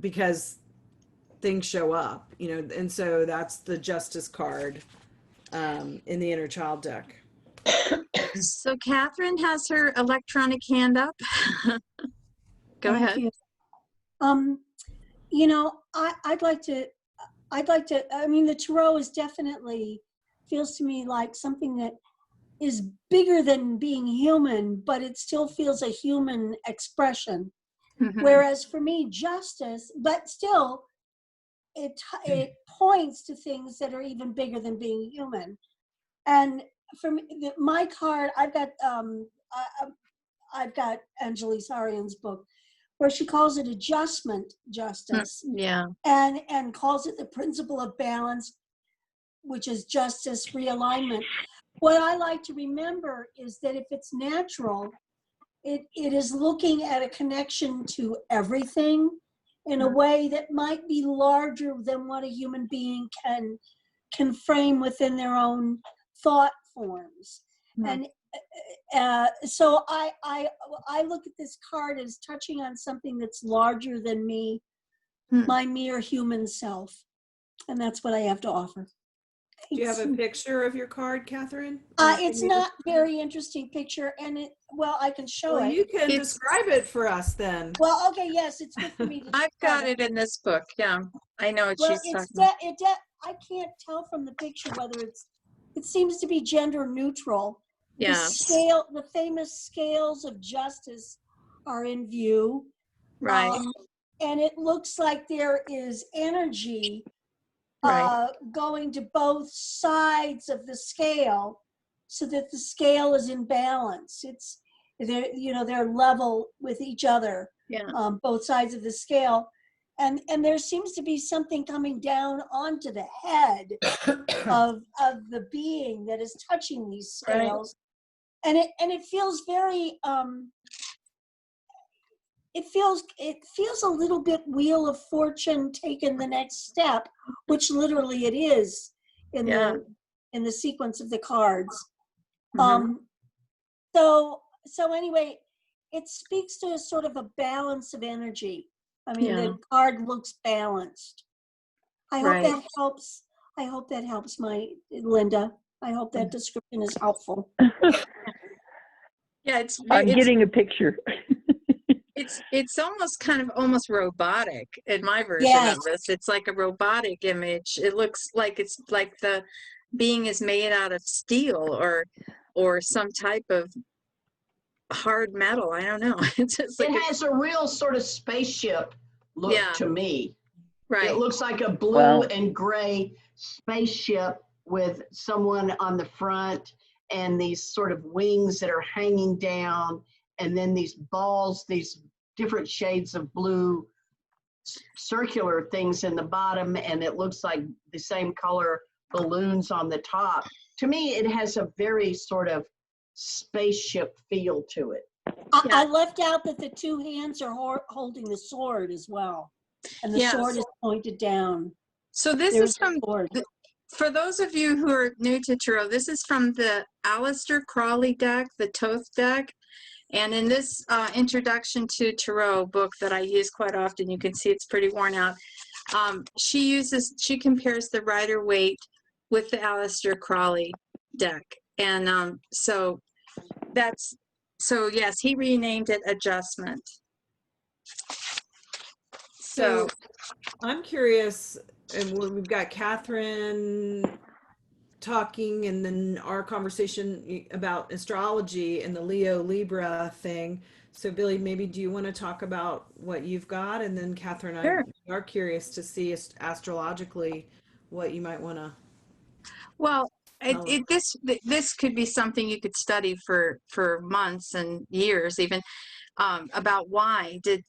Because things show up, and so that's the justice card in the inner child deck. So Catherine has her electronic hand up. Go Thank ahead. you. I'd like to, the tarot is definitely, feels to me like something that is bigger than being human, but it still feels a human expression. Whereas for me, justice, but still, it points to things that are even bigger than being human. And for me, my card, I've got Anjali Sarian's book, where she calls it adjustment justice. And calls it the principle of balance, which is justice realignment. What I like to remember is that if it's natural, it is looking at a connection to everything in a way that might be larger than what a human being can frame within their own thought forms. And so I look at this card as touching on something that's larger than me, my mere human self. And that's what I have to offer. Do you have a picture of your card, Catherine? It's not very interesting picture, and I can show it. You can describe it for us then. Well, okay, yes, it's good for me to I've got it in this book. Yeah, I know what she's talking about. I can't tell from the picture whether it seems to be gender neutral. Yeah. The famous scales of justice are in view. Right. And it looks like there is energy Right. going to both sides of the scale so that the scale is in balance. They're level with each other, Yeah. Both sides of the scale. And there seems to be something coming down onto the head of the being that is touching these scales. Right. And it feels very, it feels a little bit Wheel of Fortune taking the next step, which literally it is in the sequence of the cards. Mm-hmm. So anyway, it speaks to a sort of a balance of energy. I mean, the card looks balanced. I hope that helps. I hope that helps, Linda. I hope that description is helpful. Yeah, I'm getting a picture. It's almost robotic in my version of this. It's like a robotic image. It looks like it's like the being is made out of steel or some type of hard metal. I don't know. It's just like it has a real sort of spaceship look to me. Right. It looks like a blue and gray spaceship with someone on the front and these sort of wings that are hanging down, and then these balls, these different shades of blue circular things in the bottom, and it looks like the same color balloons on the top. To me, it has a very sort of spaceship feel to it. I left out that the two hands are holding the sword as well, and the sword is pointed down. So this is from, for those of you who are new to tarot, this is from the Aleister Crowley deck, the Thoth deck. And in this introduction to tarot book that I use quite often, you can see it's pretty worn out. She compares the Rider-Waite with the Aleister Crowley deck. And so yes, he renamed it Adjustment. So I'm curious, and we've got Catherine talking, and then our conversation about astrology and the Leo Libra thing. So Billie, maybe do you want to talk about what you've got, and then Catherine, I are curious to see astrologically what you might want to. Well, this could be something you could study for months and years even, about why did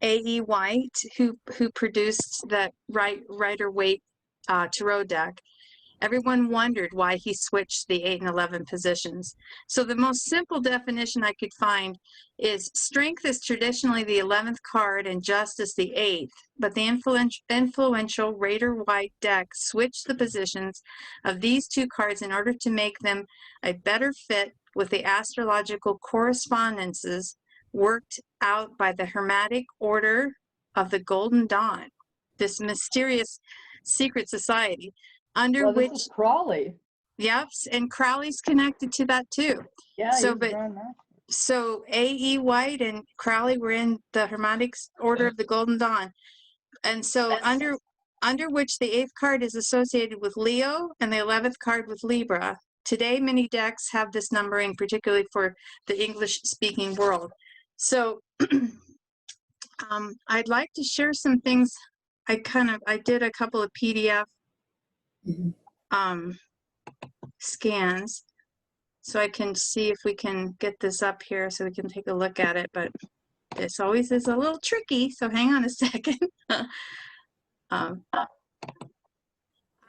A.E. Waite, who produced that Rider-Waite tarot deck, everyone wondered why he switched the 8 and 11 positions. So the most simple definition I could find is strength is traditionally the 11th card and justice the 8th, but the influential Rider-Waite deck switched the positions of these two cards in order to make them a better fit with the astrological correspondences worked out by the Hermetic Order of the Golden Dawn, this mysterious secret society. Under which this is Crowley. Yep, and Crowley's connected to that too. Yeah, so A.E. Waite and Crowley were in the Hermetic Order of the Golden Dawn, and so under which the 8th card is associated with Leo and the 11th card with Libra. Today, many decks have this numbering, particularly for the English-speaking world. So, I'd like to share some things. I did a couple of PDF scans, so I can see if we can get this up here so we can take a look at it, but this always is a little tricky, so hang on a second.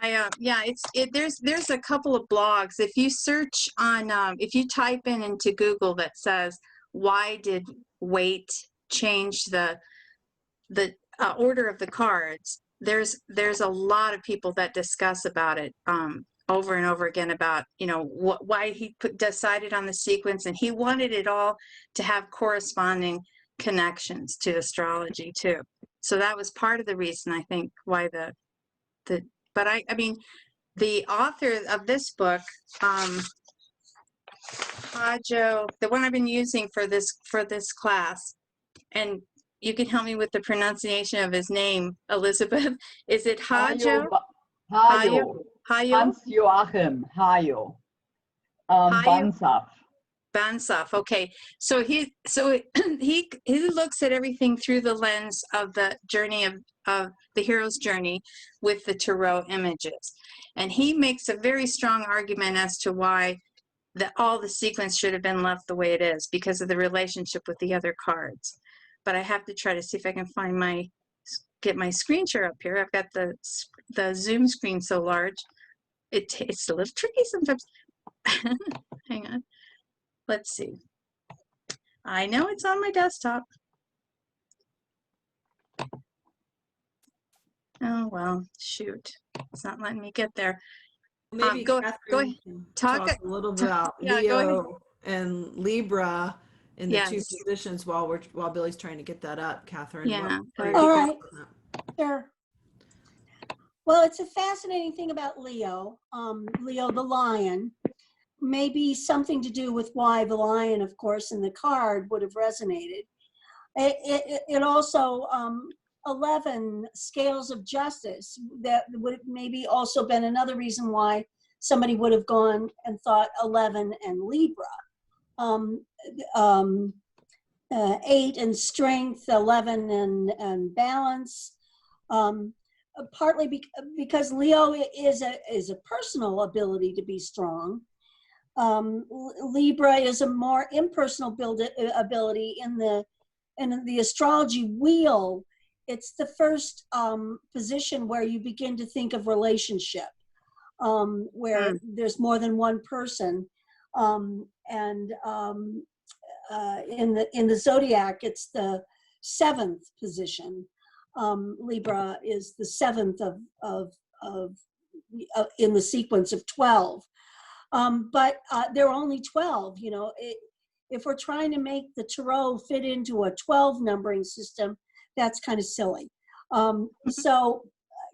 There's a couple of blogs. If you search on, if you type into Google that says, why did Waite change the order of the cards, there's a lot of people that discuss about it over and over again about, why he decided on the sequence, and he wanted it all to have corresponding connections to astrology too. So that was part of the reason, I think, why but I mean, the author of this book, Hodge, the one I've been using for this class, and you can help me with the pronunciation of his name, Elizabeth. Is it Hodge? Hayo. Hayo. Hans Joachim Hayo. Hayo. Bansaf. Bansaf. Okay, so he looks at everything through the lens of the journey of the hero's journey with the tarot images, and he makes a very strong argument as to why all the sequence should have been left the way it is because of the relationship with the other cards. But I have to try to see if I can find get my screen share up here. I've got the Zoom screen so large, it's a little tricky sometimes. Hang on. Let's see. I know it's on my desktop. Oh, well, shoot. It's not letting me get there. Maybe Go Catherine ahead. can Talk talk a little bit about yeah, go ahead. Leo and Libra in the two Yes. positions while Billy's trying to get that up, Catherine. Yeah. What are you All thinking right. about that? Sure. Well, it's a fascinating thing about Leo, Leo the lion, maybe something to do with why the lion, of course, in the card would have resonated. It also, 11 scales of justice, that would maybe also been another reason why somebody would have gone and thought 11 and Libra. 8 and strength, 11 and balance. Partly because Leo is a personal ability to be strong. Libra is a more impersonal ability in the astrology wheel. It's the first position where you begin to think of relationship, where there's more than one person, in the zodiac, it's the 7th position. Libra is the 7th of in the sequence of 12. But there are only 12, you know. If we're trying to make the tarot fit into a 12 numbering system, that's kind of silly. So,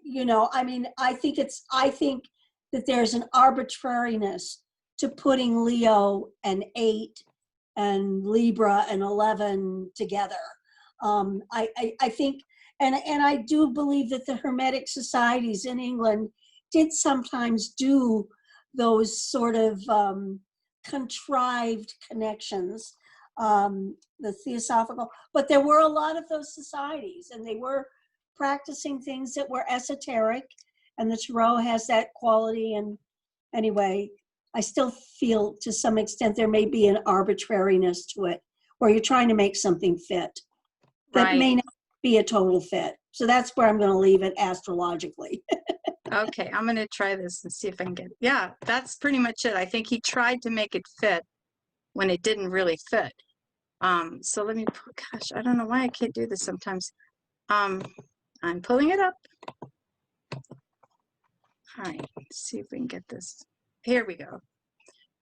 you know, I mean, I think that there's an arbitrariness to putting Leo and 8 and Libra and 11 together. I think, and I do believe that the Hermetic societies in England did sometimes do those sort of contrived connections, the theosophical, but there were a lot of those societies and they were practicing things that were esoteric, and the tarot has that quality. And anyway, I still feel to some extent there may be an arbitrariness to it where you're trying to make something fit that may not be a total fit. So that's where I'm going to leave it astrologically. Okay, I'm going to try this and see if I can get it. Yeah, that's pretty much it. I think he tried to make it fit when it didn't really fit. So let me, gosh, I don't know why I can't do this sometimes. I'm pulling it up. All right, let's see if we can get this. Here we go.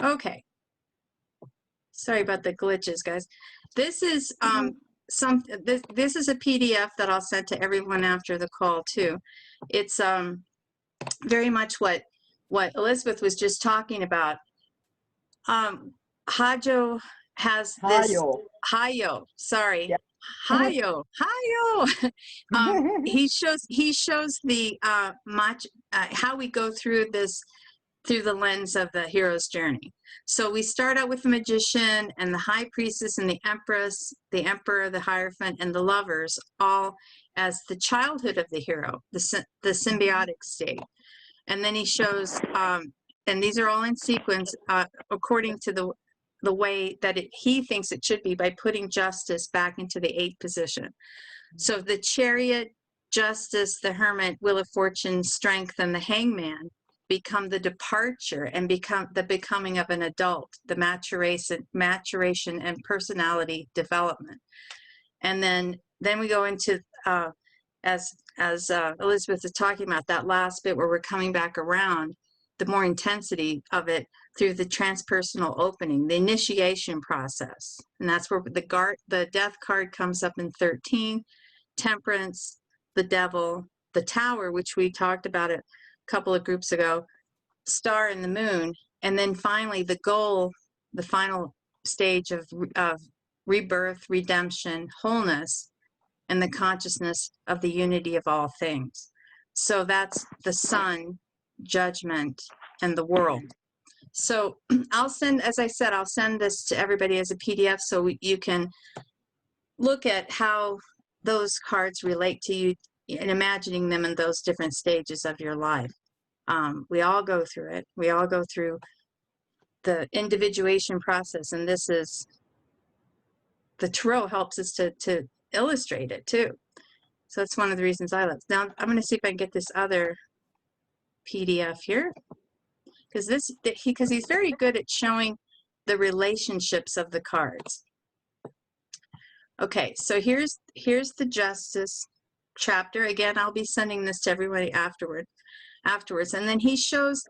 Okay. Sorry about the glitches, guys. This is this is a PDF that I'll send to everyone after the call too. It's very much what Elizabeth was just talking about. Hodge has this Hayo, sorry. Yeah. Hayo. He shows the how we go through this through the lens of the hero's journey. So we start out with the magician and the high priestess and the empress, the emperor, the hierophant, and the lovers, all as the childhood of the hero, the symbiotic state. And then he shows, and these are all in sequence according to the way that he thinks it should be, by putting justice back into the 8th position. So the chariot, justice, the hermit, wheel of fortune, strength, and the hangman become the departure and become the becoming of an adult, the maturation and personality development. And then we go into, as Elizabeth is talking about, that last bit where we're coming back around, the more intensity of it through the transpersonal opening, the initiation process. And that's where the death card comes up in 13, temperance, the devil, the tower, which we talked about a couple of groups ago, star and the moon, and then finally the goal, the final stage of rebirth, redemption, wholeness, and the consciousness of the unity of all things. So that's the sun, judgment, and the world. So I'll send, as I said, I'll send this to everybody as a PDF so you can look at how those cards relate to you and imagining them in those different stages of your life. We all go through it. We all go through the individuation process, and this is, the tarot helps us to illustrate it too. So that's one of the reasons I love it. Now I'm going to see if I can get this other PDF here, because he's very good at showing the relationships of the cards. Okay, so here's the Justice chapter. Again, I'll be sending this to everybody afterwards. And then he shows,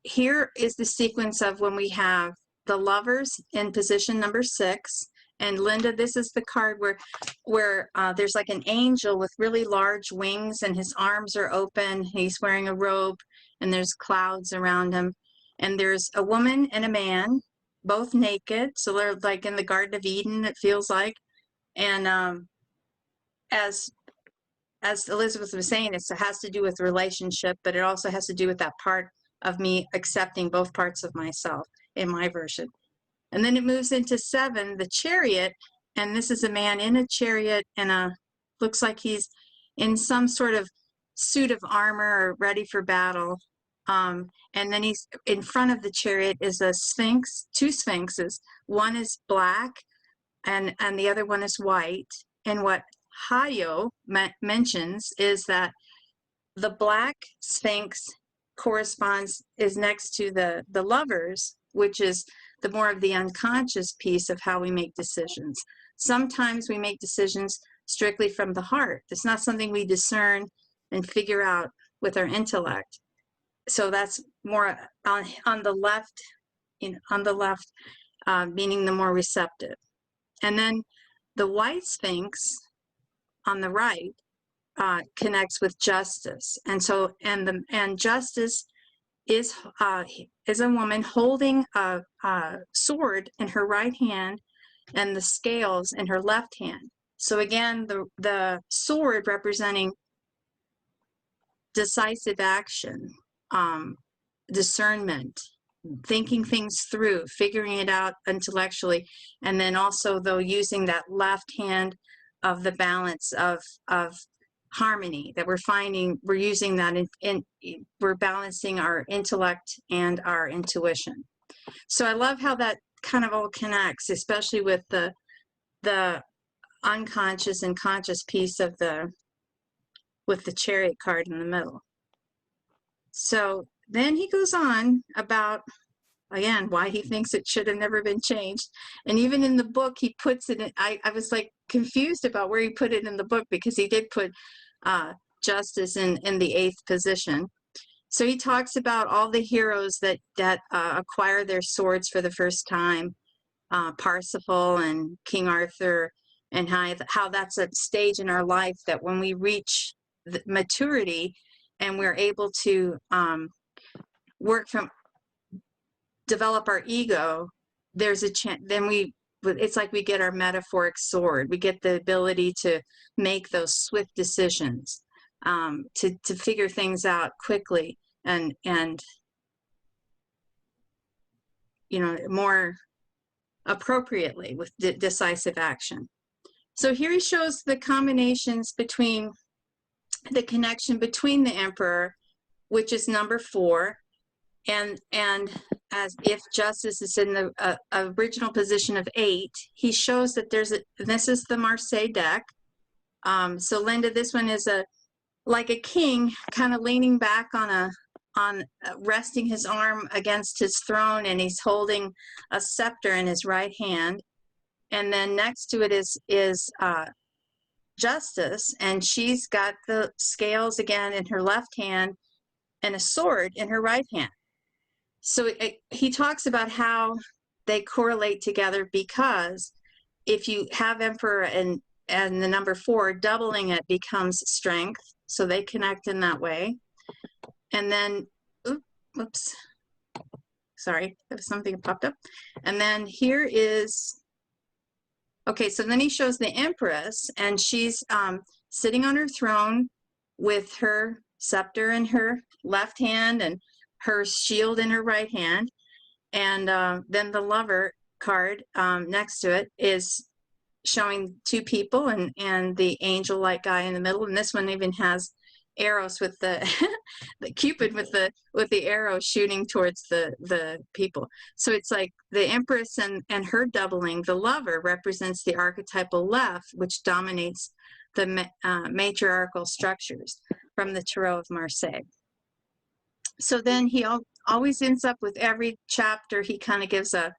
here is the sequence of when we have the Lovers in position number 6. And Linda, this is the card where there's like an angel with really large wings and his arms are open. He's wearing a robe and there's clouds around him. And there's a woman and a man, both naked. So they're like in the Garden of Eden, it feels like. And as Elizabeth was saying, it has to do with relationship, but it also has to do with that part of me accepting both parts of myself in my version. And then it moves into 7, the Chariot, and this is a man in a chariot and looks like he's in some sort of suit of armor or ready for battle. And then he's in front of the chariot is a sphinx, 2 sphinxes. One is black and the other one is white. And what Hodge mentions is that the black sphinx is next to the Lovers, which is the more of the unconscious piece of how we make decisions. Sometimes we make decisions strictly from the heart. It's not something we discern and figure out with our intellect. So that's more on the left, meaning the more receptive. And then the white sphinx on the right connects with Justice. And so, and Justice is a woman holding a sword in her right hand and the scales in her left hand. So again, the sword representing decisive action, discernment, thinking things through, figuring it out intellectually, and then also though using that left hand of the balance of harmony that we're finding, we're using that we're balancing our intellect and our intuition. So I love how that kind of all connects, especially with the unconscious and conscious piece of with the Chariot card in the middle. So then he goes on about, again, why he thinks it should have never been changed. And even in the book, he puts it in, I was like confused about where he put it in the book, because he did put Justice in the 8th position. So he talks about all the heroes that acquire their swords for the first time, Parsifal and King Arthur, and how that's a stage in our life that when we reach the maturity and we're able to develop our ego, there's a chance, then it's like we get our metaphoric sword. We get the ability to make those swift decisions, to figure things out quickly and more appropriately with decisive action. So here he shows the combinations between the connection between the Emperor, which is number 4, and as if Justice is in the original position of 8, he shows that this is the Marseille deck. So Linda, this one is like a king kind of leaning back on resting his arm against his throne, and he's holding a scepter in his right hand. And then next to it is Justice, and she's got the scales again in her left hand and a sword in her right hand. So he talks about how they correlate together, because if you have Emperor and the number 4, doubling it becomes strength. So they connect in that way. And then, oops, sorry, there was something that popped up. And then here is, okay, so then he shows the Empress, and she's sitting on her throne with her scepter in her left hand and her shield in her right hand. And then the lover card next to it is showing two people and the angel-like guy in the middle. And this one even has arrows with the the Cupid with the arrow shooting towards the people. So it's like the Empress and her doubling. The lover represents the archetypal left, which dominates the matriarchal structures from the Tarot of Marseille. So then he always ends up with every chapter. He kind of gives a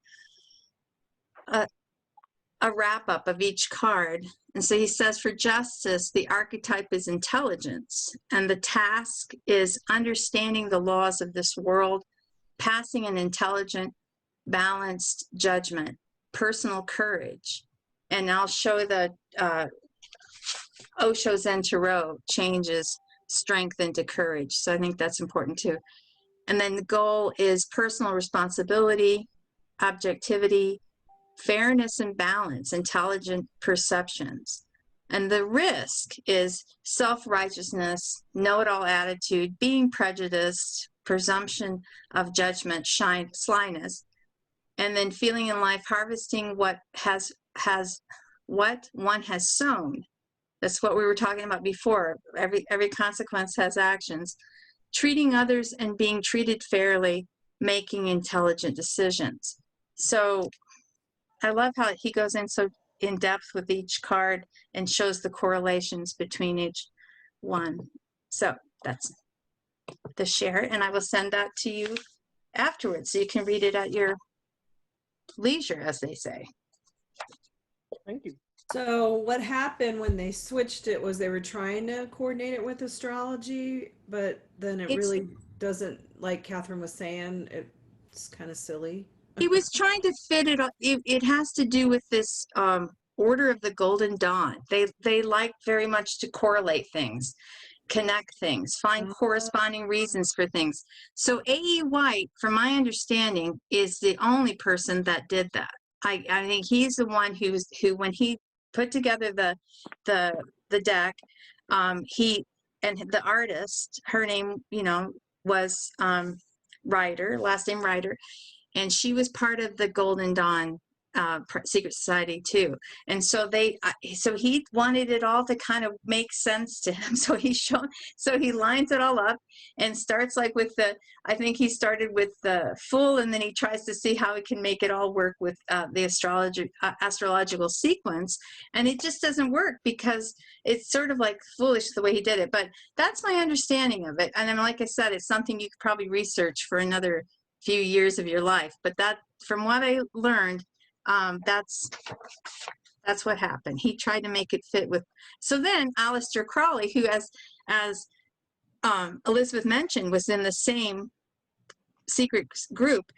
wrap up of each card. And so he says, for justice, the archetype is intelligence, and the task is understanding the laws of this world, passing an intelligent, balanced judgment, personal courage. And I'll show the Osho Zen Tarot changes strength into courage. So I think that's important too. And then the goal is personal responsibility, objectivity, fairness and balance, intelligent perceptions. And the risk is self-righteousness, know-it-all attitude, being prejudiced, presumption of judgment, slyness, and then feeling in life, harvesting what one has sown. That's what we were talking about before. Every consequence has actions. Treating others and being treated fairly, making intelligent decisions. So I love how he goes in so in depth with each card and shows the correlations between each one. So that's the share, and I will send that to you afterwards so you can read it at your leisure, as they say. Thank you. So what happened when they switched it was they were trying to coordinate it with astrology, but then it really doesn't, like Catherine was saying, it's kind of silly. He was trying to fit it. It has to do with this order of the Golden Dawn. They like very much to correlate things, connect things, find corresponding reasons for things. So A.E. Waite, from my understanding, is the only person that did that. I think he's the one who when he put together the deck, he and the artist, her name, was Ryder, last name Ryder, and she was part of the Golden Dawn secret society too. And so he wanted it all to kind of make sense to him. So he lines it all up and starts like with I think he started with the Fool, and then he tries to see how he can make it all work with the astrological sequence. And it just doesn't work because it's sort of like foolish the way he did it. But that's my understanding of it. And then, like I said, it's something you could probably research for another few years of your life. But that, from what I learned, that's what happened. He tried to make it fit with. So then Aleister Crowley, who as Elizabeth mentioned, was in the same secret group,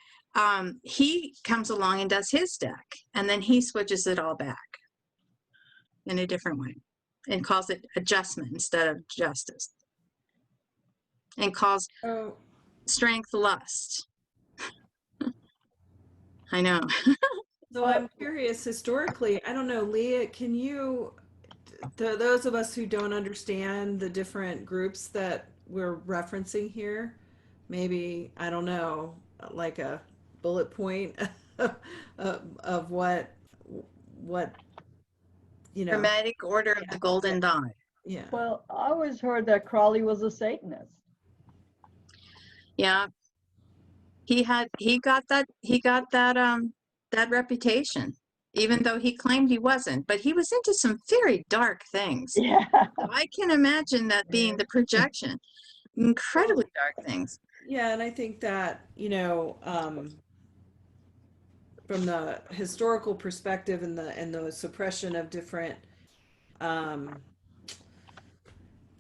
he comes along and does his deck, and then he switches it all back in a different way and calls it adjustment instead of justice, and calls strength lust. I know. So I'm curious, historically, I don't know, Leah, can you, those of us who don't understand the different groups that we're referencing here, maybe, I don't know, like a bullet point of what Hermetic order of the Golden Dawn. Yeah. Well, I always heard that Crowley was a Satanist. Yeah. He got that reputation, even though he claimed he wasn't, but he was into some very dark things. Yeah. So I can imagine that being the projection, incredibly dark things. Yeah, and I think that, from the historical perspective and the suppression of different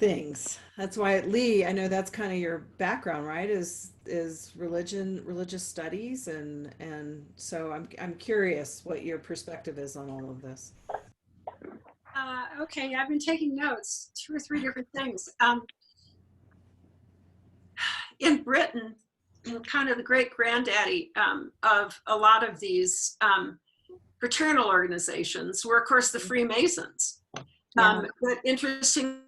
things. That's why, Lee, I know that's kind of your background, right? Is religious studies, and so I'm curious what your perspective is on all of this. Okay, I've been taking notes, 2 or 3 different things. In Britain, kind of the great granddaddy of a lot of these fraternal organizations were, of course, the Freemasons. But interestingly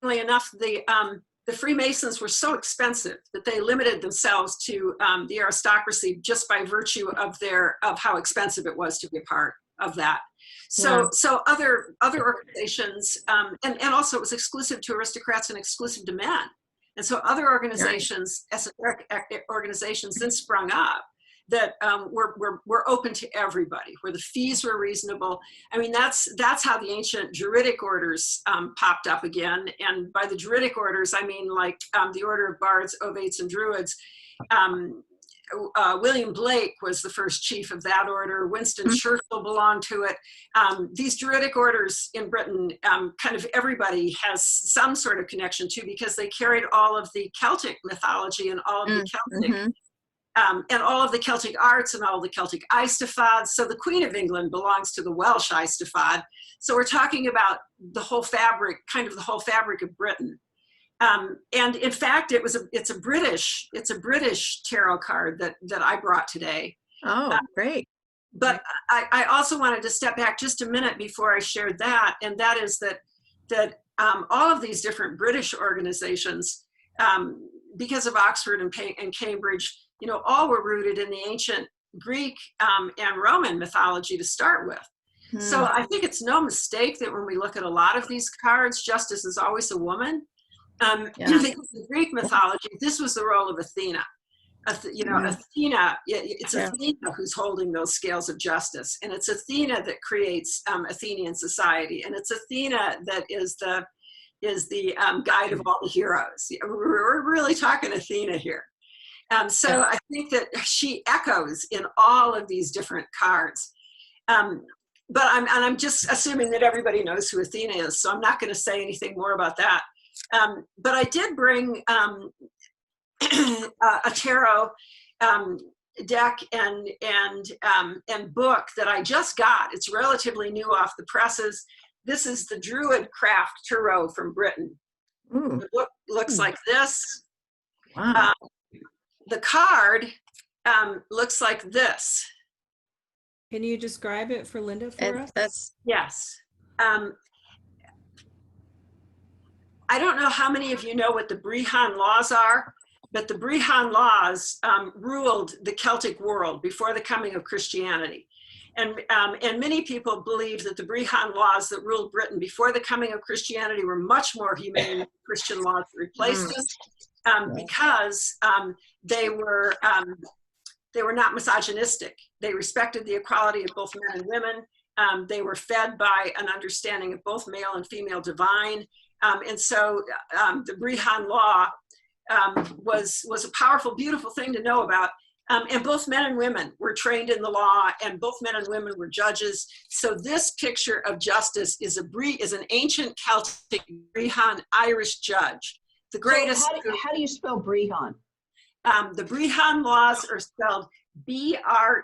enough, the Freemasons were so expensive that they limited themselves to the aristocracy just by virtue of how expensive it was to be a part of that. So other organizations, and also it was exclusive to aristocrats and exclusive to men. And so other organizations, esoteric organizations, then sprung up that were open to everybody, where the fees were reasonable. I mean, that's how the ancient Druidic orders popped up again. And by the Druidic orders, I mean like the Order of Bards, Ovates, and Druids. William Blake was the first chief of that order. Winston Churchill belonged to it. These Druidic orders in Britain, kind of everybody has some sort of connection to, because they carried all of the Celtic mythology and all of the Celtic and all of the Celtic arts and all of the Celtic eistefads. So the Queen of England belongs to the Welsh eistefad. So we're talking about the whole fabric, kind of the whole fabric of Britain. And in fact, it's a British tarot card that I brought today. Oh, great. But I also wanted to step back just a minute before I shared that, and that is that all of these different British organizations, because of Oxford and Cambridge, you know, all were rooted in the ancient Greek and Roman mythology to start with. So I think it's no mistake that when we look at a lot of these cards, justice is always a woman. Because in Greek mythology, this was the role of Athena. Athena, it's Athena who's holding those scales of justice, and it's Athena that creates Athenian society, and it's Athena that is the guide of all the heroes. We're really talking Athena here. So I think that she echoes in all of these different cards. But I'm just assuming that everybody knows who Athena is, so I'm not going to say anything more about that. But I did bring a tarot deck and book that I just got. It's relatively new off the presses. This is the Druid Craft Tarot from Britain. The book looks like this. Wow. The card looks like this. Can you describe it for Linda for us? Yes. I don't know how many of you know what the Brehon laws are, but the Brehon laws ruled the Celtic world before the coming of Christianity. And many people believe that the Brehon laws that ruled Britain before the coming of Christianity were much more humane than Christian laws that replaced them, because they were not misogynistic. They respected the equality of both men and women. They were fed by an understanding of both male and female divine. And so the Brehon law was a powerful, beautiful thing to know about. And both men and women were trained in the law, and both men and women were judges. So this picture of justice is an ancient Celtic Brehon Irish judge. The greatest. So how do you spell Brehon? The Brehon laws are spelled Brehon.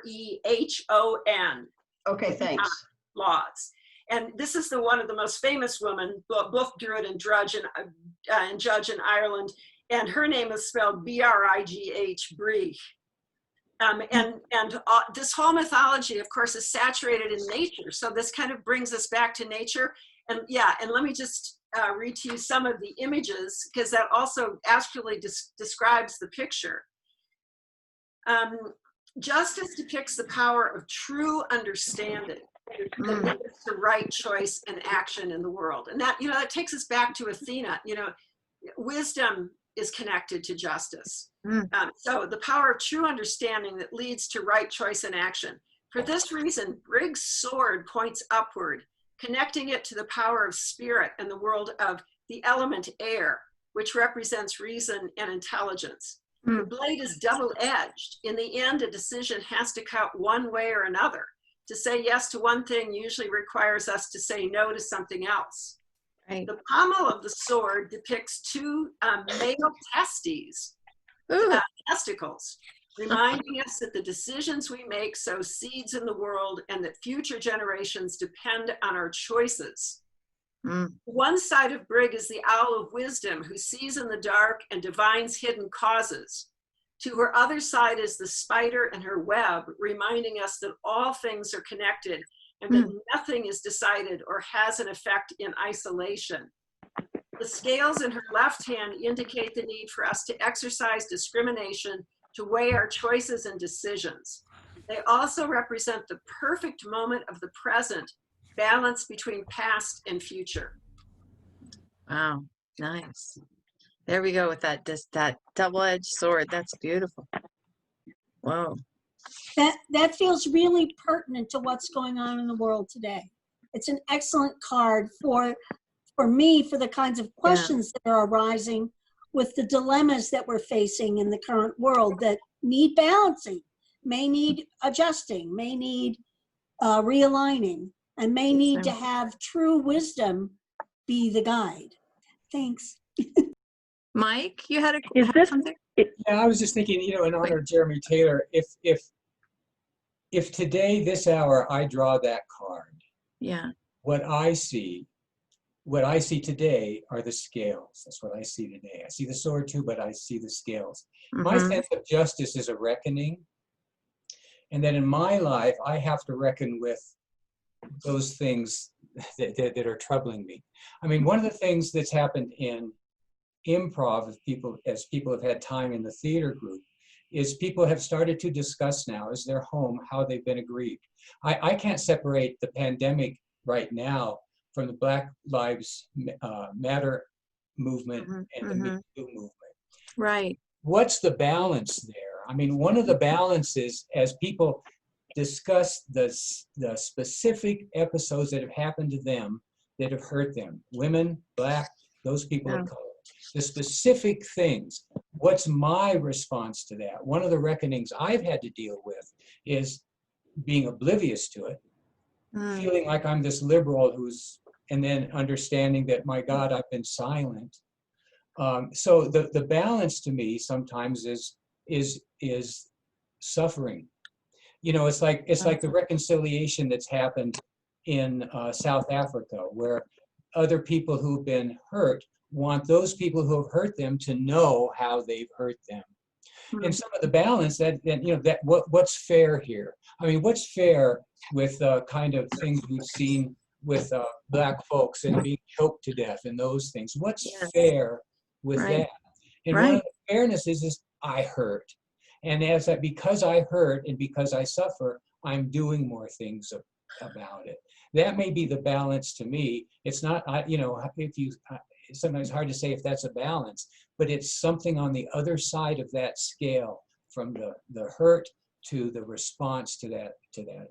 Okay, thanks. Laws. And this is one of the most famous women, both Druid and judge in Ireland. And her name is spelled Brigh, Bree. And this whole mythology, of course, is saturated in nature. So this kind of brings us back to nature. And let me just read to you some of the images, because that also actually describes the picture. Justice depicts the power of true understanding that leads to right choice and action in the world. And that, that takes us back to Athena. Wisdom is connected to justice. So the power of true understanding that leads to right choice and action. For this reason, Brig's sword points upward, connecting it to the power of spirit and the world of the element air, which represents reason and intelligence. The blade is double-edged. In the end, a decision has to count one way or another. To say yes to one thing usually requires us to say no to something else. Right. The pommel of the sword depicts two male testicles, reminding us that the decisions we make sow seeds in the world and that future generations depend on our choices. One side of Brig is the owl of wisdom who sees in the dark and divines hidden causes. To her other side is the spider and her web, reminding us that all things are connected and that nothing is decided or has an effect in isolation. The scales in her left hand indicate the need for us to exercise discrimination, to weigh our choices and decisions. They also represent the perfect moment of the present, balance between past and future. Wow, nice. There we go with that that double-edged sword. That's beautiful. Whoa. That feels really pertinent to what's going on in the world today. It's an excellent card for me, for the kinds of questions that are arising with the dilemmas that we're facing in the current world that need balancing, may need adjusting, may need realigning, and may need to have true wisdom be the guide. Thanks. Mike, you had something? Yeah, I was just thinking, you know, in honor of Jeremy Taylor, if today, this hour, I draw that card, yeah, what I see today are the scales. That's what I see today. I see the sword too, but I see the scales. My sense of justice is a reckoning. And that in my life, I have to reckon with those things that are troubling me. I mean, one of the things that's happened in improv, as people have had time in the theater group, is people have started to discuss now as their home how they've been aggrieved. I can't separate the pandemic right now from the Black Lives Matter movement and the Me Too movement. Right. What's the balance there? I mean, one of the balances as people discuss the specific episodes that have happened to them that have hurt them, women, Black, those people of color, the specific things. What's my response to that? One of the reckonings I've had to deal with is being oblivious to it, feeling like I'm this liberal and then understanding that, my God, I've been silent. So the balance to me sometimes is suffering. You know, it's like the reconciliation that's happened in South Africa, where other people who've been hurt want those people who have hurt them to know how they've hurt them. And some of the balance what's fair here? I mean, what's fair with kind of things we've seen with Black folks and being choked to death and those things? What's fair with that? And one of the fairness is I hurt. And because I hurt and because I suffer, I'm doing more things about it. That may be the balance to me. It's not, it's sometimes hard to say if that's a balance, but it's something on the other side of that scale, from the hurt to the response to that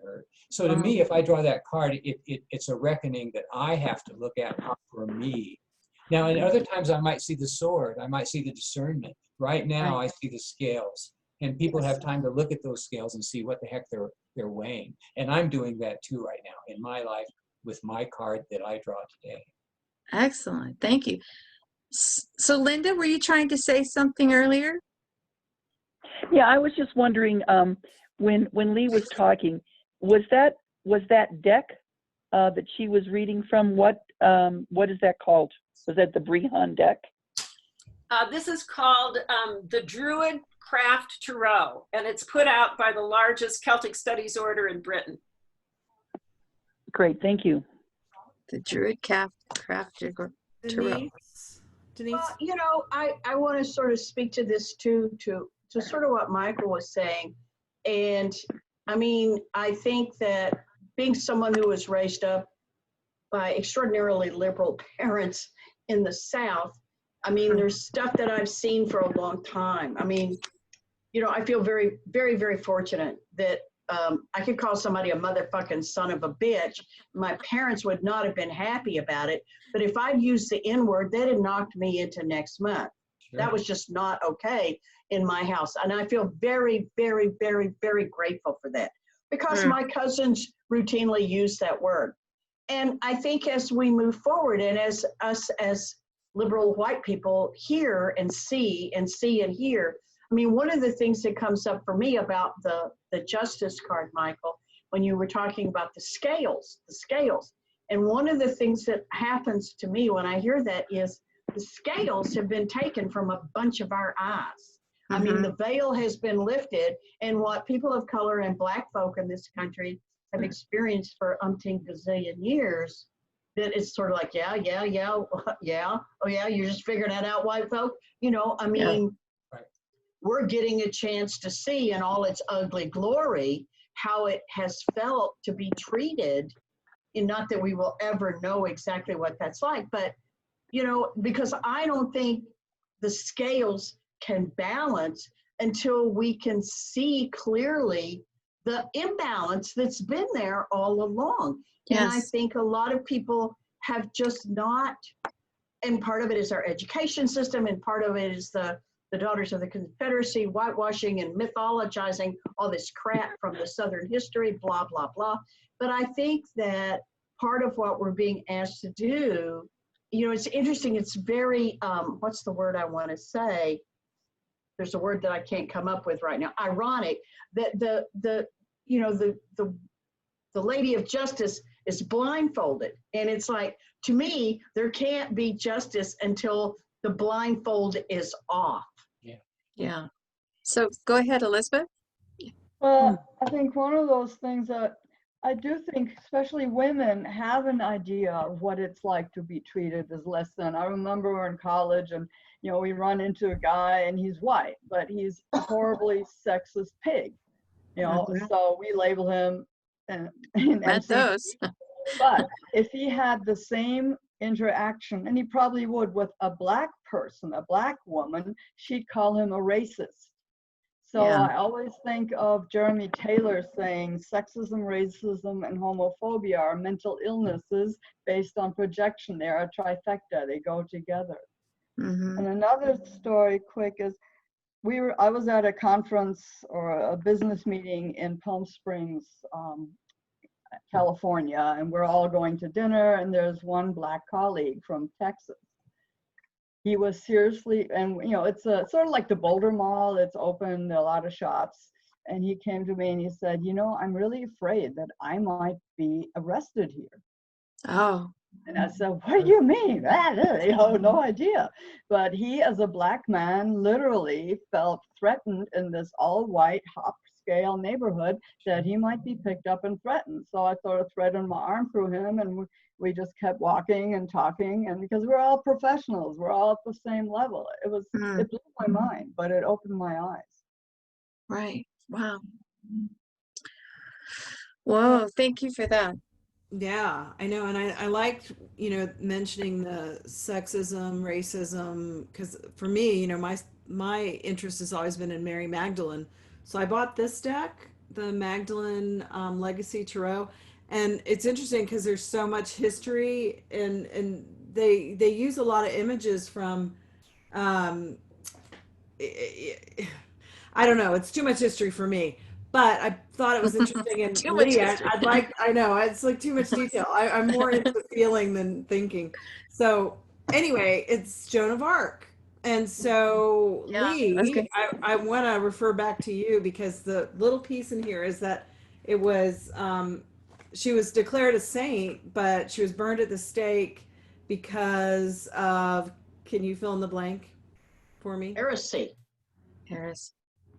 hurt. So to me, if I draw that card, it's a reckoning that I have to look at for me. Now, in other times, I might see the sword, I might see the discernment. Right now, I see the scales, and people have time to look at those scales and see what the heck they're weighing. And I'm doing that too right now in my life with my card that I draw today. Excellent. Thank you. So Linda, were you trying to say something earlier? Yeah, I was just wondering, when Lee was talking, was that deck that she was reading from, what is that called? Was that the Bree deck? This is called the Druid Craft Tarot, and it's put out by the largest Celtic Studies order in Britain. Great, thank you. The Druid Craft Tarot. Denise? Well, you know, I want to sort of speak to this too, to sort of what Michael was saying. And I mean, I think that being someone who was raised up by extraordinarily liberal parents in the South, I mean, there's stuff that I've seen for a long time. I mean, you know, I feel very, very, very fortunate that I could call somebody a motherfucking son of a bitch. My parents would not have been happy about it. But if I'd used the N-word, they'd have knocked me into next month. Sure. That was just not okay in my house. And I feel very, very, very, very grateful for that, because my cousins routinely use that word. And I think as we move forward, and as us as liberal white people hear and see and hear, I mean, one of the things that comes up for me about the justice card, Michael, when you were talking about the scales, and one of the things that happens to me when I hear that is the scales have been taken from a bunch of our eyes. I mean, the veil has been lifted, and what people of color and Black folk in this country have experienced for umpteen gazillion years, that it's sort of like, yeah, oh yeah, you're just figuring that out, white folk. You know, I mean, we're getting a chance to see in all its ugly glory how it has felt to be treated. And not that we will ever know exactly what that's like, but, you know, because I don't think the scales can balance until we can see clearly the imbalance that's been there all along. Yes. And I think a lot of people have just not, and part of it is our education system, and part of it is the Daughters of the Confederacy whitewashing and mythologizing all this crap from the Southern history, blah, blah, blah. But I think that part of what we're being asked to do, you know, it's interesting, it's very, what's the word I want to say? There's a word that I can't come up with right now. Ironic that the Lady of Justice is blindfolded. And it's like, to me, there can't be justice until the blindfold is off. Yeah. So go ahead, Elizabeth. Well, I think one of those things that I do think, especially women, have an idea of what it's like to be treated as less than. I remember we're in college and, you know, we run into a guy and he's white, but he's a horribly sexist pig, you know, so we label him Read those. But if he had the same interaction, and he probably would with a black person, a black woman, she'd call him a racist. So Yeah. I always think of Jeremy Taylor saying sexism, racism, and homophobia are mental illnesses based on projection. They're a trifecta. They go together. Mm-hmm. And another story quick is I was at a conference or a business meeting in Palm Springs, California, and we're all going to dinner, and there's one black colleague from Texas. He was seriously, and you know, it's a sort of like the Boulder Mall, it's open, there are a lot of shops, and he came to me and he said, you know, I'm really afraid that I might be arrested here. Oh. And I said, what do you mean? You know, no idea. But he, as a black man, literally felt threatened in this all-white upscale neighborhood that he might be picked up and threatened. So I sort of threaded my arm through him, and we just kept walking and talking. And because we're all professionals, we're all at the same level. It blew my mind, but it opened my eyes. Right. Wow. Whoa. Thank you for that. Yeah, I know. And I liked, you know, mentioning the sexism, racism, because for me, you know, my interest has always been in Mary Magdalene. So I bought this deck, the Magdalene Legacy Tarot. And it's interesting because there's so much history, and they use a lot of images from, I don't know, it's too much history for me. But I thought it was interesting, and Lee, I know it's like too much detail. I'm more into feeling than thinking. So anyway, it's Joan of Arc, and so Lee, I want to refer back to you because the little piece in here is that it was she was declared a saint, but she was burned at the stake because of, can you fill in the blank for me? Heresy.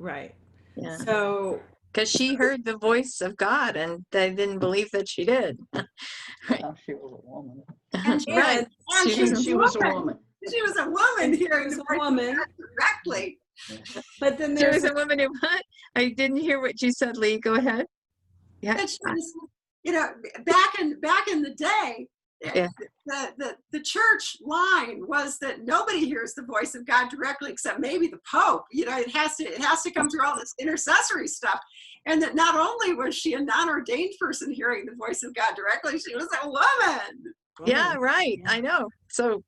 Right. Yeah. So. Because she heard the voice of God, and they didn't believe that she did. Right. Oh, she was a woman. Right. She was a woman. She was a woman hearing the voice of God directly. But then there was a woman who what? I didn't hear what you said, Lee. Go ahead. Yeah. That she was, you know, back in the day, yeah. The church line was that nobody hears the voice of God directly except maybe the Pope. You know, it has to come through all this intercessory stuff. And that not only was she a non-ordained person hearing the voice of God directly, she was a woman. Yeah, right. I know. So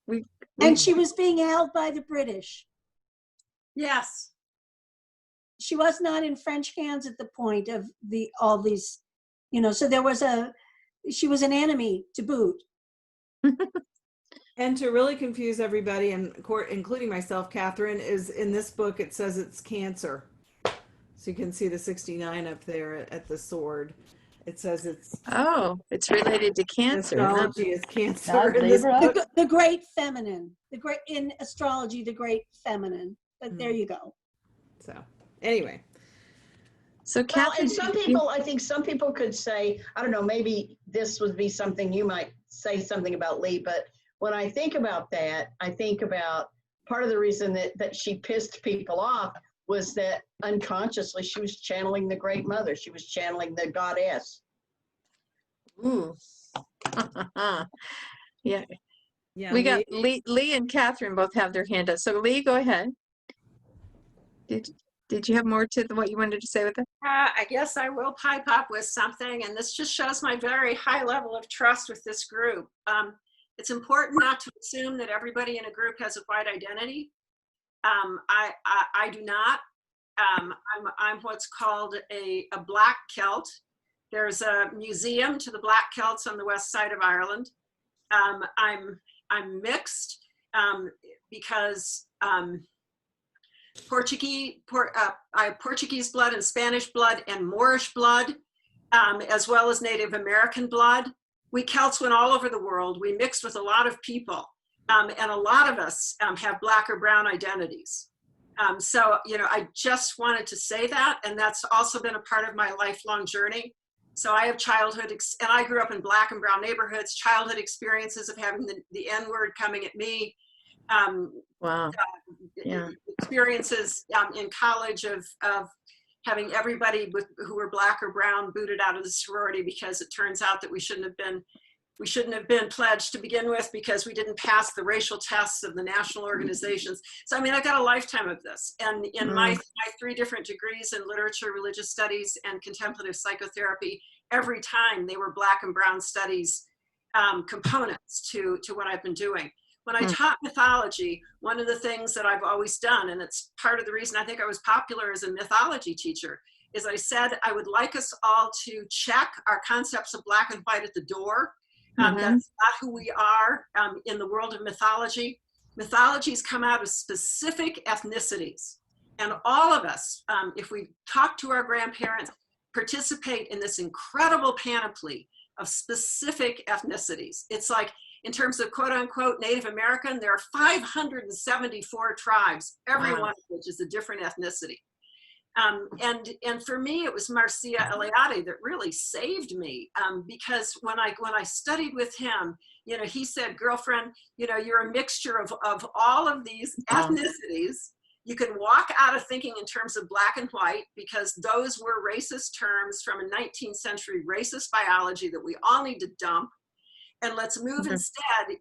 and she was being held by the British. Yes. She was not in French hands at the point of all these, you know, so she was an enemy to boot. And to really confuse everybody, and including myself, Catherine, is in this book, it says it's Cancer. So you can see the 69 up there at the sword. It says it's... Oh, it's related to Cancer. Astrology is Cancer. The great feminine. In astrology, the great feminine. But there you go. So anyway. So Well, Catherine, and some people, I think some people could say, I don't know, maybe this would be something you might say something about, Lee, but when I think about that, I think about part of the reason that she pissed people off was that unconsciously she was channeling the Great Mother. She was channeling the goddess. ooh. Yeah, Yeah, we got Lee. Lee and Catherine both have their hand up. So Lee, go ahead. Did you have more to what you wanted to say with it? I guess I will pipe up with something, and this just shows my very high level of trust with this group. It's important not to assume that everybody in a group has a white identity. I do not. I'm what's called a Black Celt. There's a museum to the Black Celts on the west side of Ireland. I'm mixed because I have Portuguese blood and Spanish blood and Moorish blood, as well as Native American blood. We Celts went all over the world. We mixed with a lot of people, and a lot of us have Black or brown identities. So, I just wanted to say that, and that's also been a part of my lifelong journey. So I have childhood, and I grew up in Black and brown neighborhoods, childhood experiences of having the N-word coming at me. Wow. Yeah. Experiences in college of having everybody who were Black or brown booted out of the sorority because it turns out that we shouldn't have been pledged to begin with because we didn't pass the racial tests of the national organizations. So, I mean, I got a lifetime of this. And in my 3 different degrees in literature, religious studies, and contemplative psychotherapy, every time they were Black and brown studies components to what I've been doing. When I taught mythology, one of the things that I've always done, and it's part of the reason I think I was popular as a mythology teacher, is I said I would like us all to check our concepts of Black and white at the door. That's not who we are in the world of mythology. Mythologies come out of specific ethnicities. And all of us, if we talk to our grandparents, participate in this incredible panoply of specific ethnicities. It's like, in terms of quote unquote Native American, there are 574 tribes, every one of which is a different ethnicity. And for me, it was Marcia Eliade that really saved me because when I studied with him, he said, girlfriend, you're a mixture of all of these ethnicities. You can walk out of thinking in terms of Black and white because those were racist terms from a 19th century racist biology that we all need to dump. And let's move instead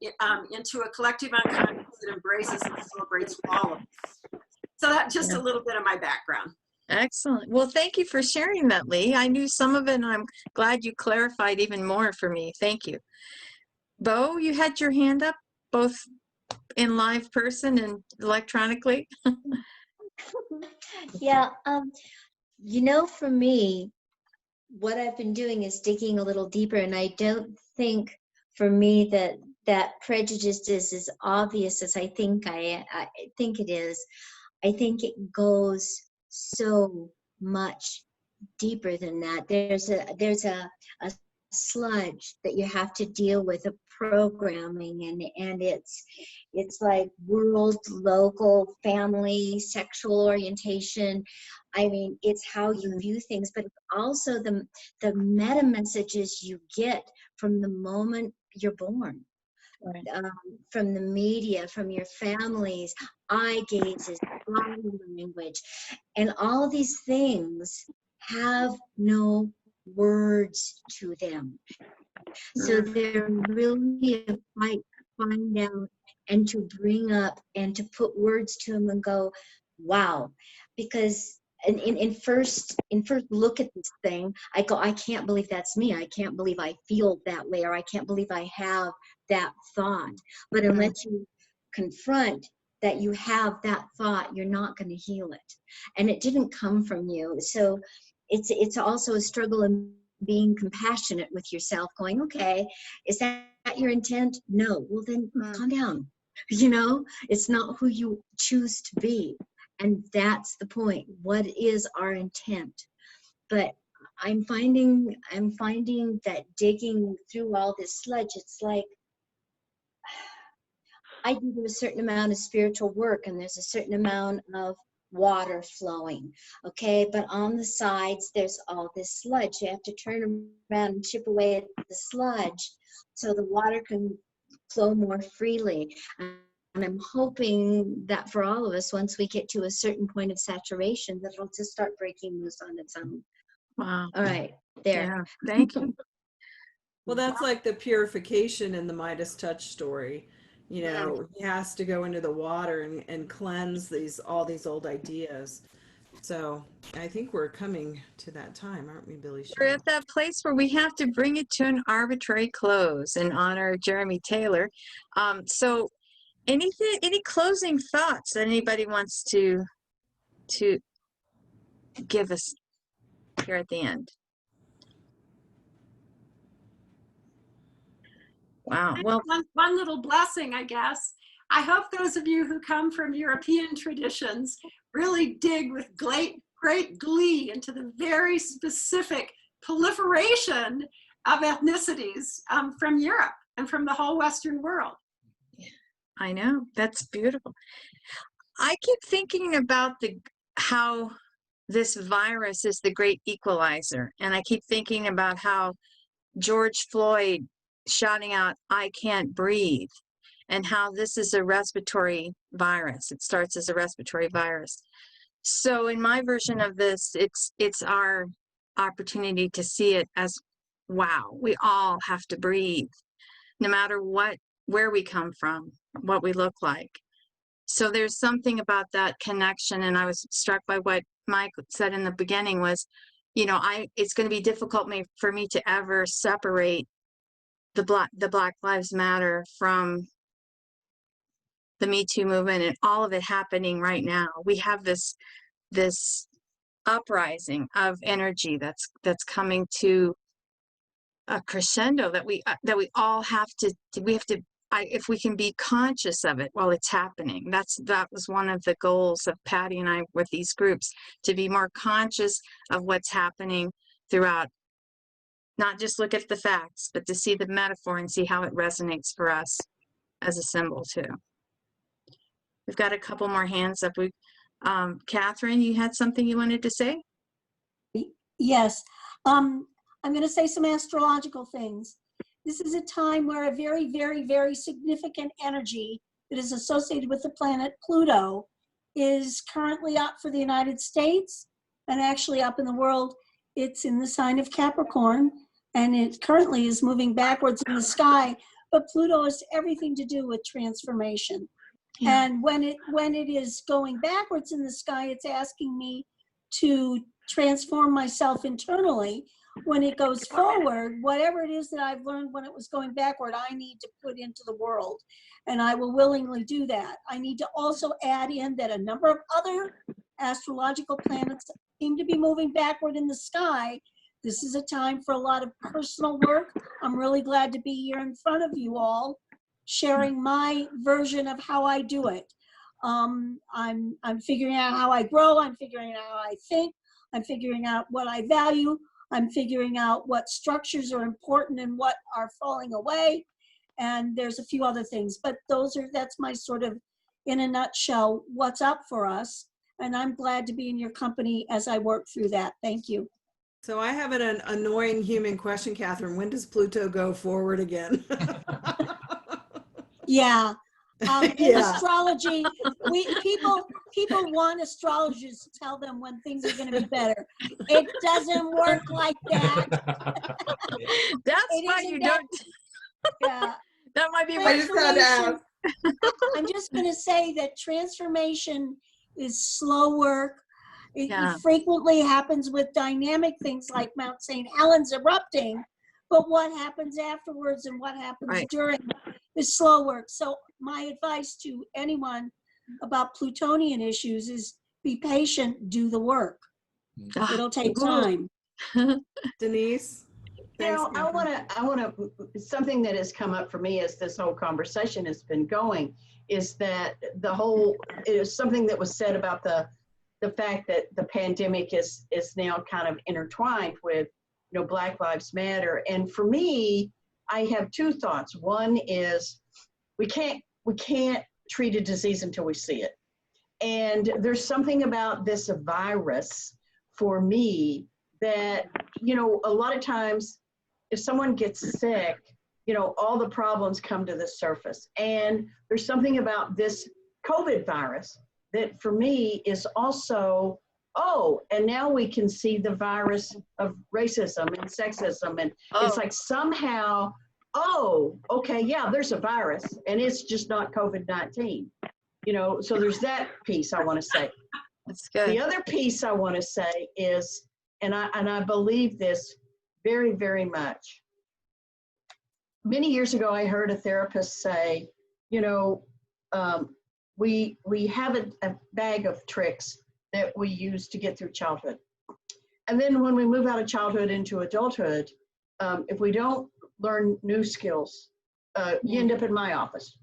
into a collective unconscious that embraces and celebrates all of us. So that's just a little bit of my background. Excellent. Well, thank you for sharing that, Lee. I knew some of it, and I'm glad you clarified even more for me. Thank you. Bo, you had your hand up, both in live person and electronically. Yeah, for me, what I've been doing is digging a little deeper, and I don't think for me that prejudice is as obvious as I think I think it is. I think it goes so much deeper than that. There's a sludge that you have to deal with, a programming, and it's like world, local, family, sexual orientation. I mean, it's how you view things, but it's also the meta messages you get from the moment you're born. From the media, from your families, eye gazes, body language, and all these things have no words to them. So they're really a fight to find out and to bring up and to put words to them and go, wow. Because in first look at this thing, I go, I can't believe that's me. I can't believe I feel that way, or I can't believe I have that thought. But unless you confront that you have that thought, you're not going to heal it. And it didn't come from you. So it's also a struggle in being compassionate with yourself, going, okay, is that your intent? No. Well, then calm down. It's not who you choose to be. And that's the point. What is our intent? But I'm finding that digging through all this sludge, it's like I do a certain amount of spiritual work, and there's a certain amount of water flowing. Okay, but on the sides, there's all this sludge. You have to turn around and chip away at the sludge so the water can flow more freely. And I'm hoping that for all of us, once we get to a certain point of saturation, that it'll just start breaking loose on its own. Wow. All right, there. Yeah, thank you. Well, that's like the purification in the Midas touch story. You know, he has to go into the water and cleanse all these old ideas. So I think we're coming to that time, aren't we, Billie? We're at that place where we have to bring it to an arbitrary close in honor of Jeremy Taylor. So any closing thoughts that anybody wants to give us here at the end? Wow. Well, one little blessing, I guess. I hope those of you who come from European traditions really dig with great glee into the very specific proliferation of ethnicities from Europe and from the whole Western world. I know, that's beautiful. I keep thinking about how this virus is the great equalizer, and I keep thinking about how George Floyd shouting out, "I can't breathe," and how this is a respiratory virus. It starts as a respiratory virus. So in my version of this, it's our opportunity to see it as, wow, we all have to breathe, no matter where we come from, what we look like. So there's something about that connection, and I was struck by what Mike said in the beginning was, you know, it's going to be difficult for me to ever separate the Black Lives Matter from the Me Too movement and all of it happening right now. We have this uprising of energy that's coming to a crescendo that we all have to if we can be conscious of it while it's happening. That was one of the goals of Patti and I with these groups, to be more conscious of what's happening throughout, not just look at the facts, but to see the metaphor and see how it resonates for us as a symbol too. We've got a couple more hands up. Catherine, you had something you wanted to say? Yes. I'm going to say some astrological things. This is a time where a very, very, very significant energy that is associated with the planet Pluto is currently up for the United States and actually up in the world. It's in the sign of Capricorn, and it currently is moving backwards in the sky. But Pluto has everything to do with transformation. Yeah. And when it is going backwards in the sky, it's asking me to transform myself internally. When it goes forward, whatever it is that I've learned when it was going backward, I need to put into the world, and I will willingly do that. I need to also add in that a number of other astrological planets seem to be moving backward in the sky. This is a time for a lot of personal work. I'm really glad to be here in front of you all, sharing my version of how I do it. I'm figuring out how I grow. I'm figuring out how I think. I'm figuring out what I value. I'm figuring out what structures are important and what are falling away. And there's a few other things, but that's my sort of, in a nutshell, what's up for us. And I'm glad to be in your company as I work through that. Thank you. So I have an annoying human question, Catherine. When does Pluto go forward again? Yeah. In astrology, people want astrologers to tell them when things are going to be better. It doesn't work like that. That's why you don't. Yeah, that might be. I just found out. I'm just going to say that transformation is slow work. It frequently happens with dynamic things like Mount St. Helens erupting, but what happens afterwards and what happens during is slow work. So my advice to anyone about Plutonian issues is be patient, do the work. It'll take time. Denise? Thanks, I want to, something that has come up for me as this whole conversation has been going is that it is something that was said about the fact that the pandemic is now kind of intertwined with, Black Lives Matter. And for me, I have two thoughts. One is we can't treat a disease until we see it. And there's something about this virus for me that, you know, a lot of times if someone gets sick, you know, all the problems come to the surface. And there's something about this COVID virus that for me is also, oh, and now we can see the virus of racism and sexism. And it's like somehow, oh, okay, yeah, there's a virus and it's just not COVID-19. You know, so there's that piece I want to say. That's good. The other piece I want to say is, and I believe this very, very much. Many years ago, I heard a therapist say, you know, we have a bag of tricks that we use to get through childhood. And then when we move out of childhood into adulthood, if we don't learn new skills, you end up in my office.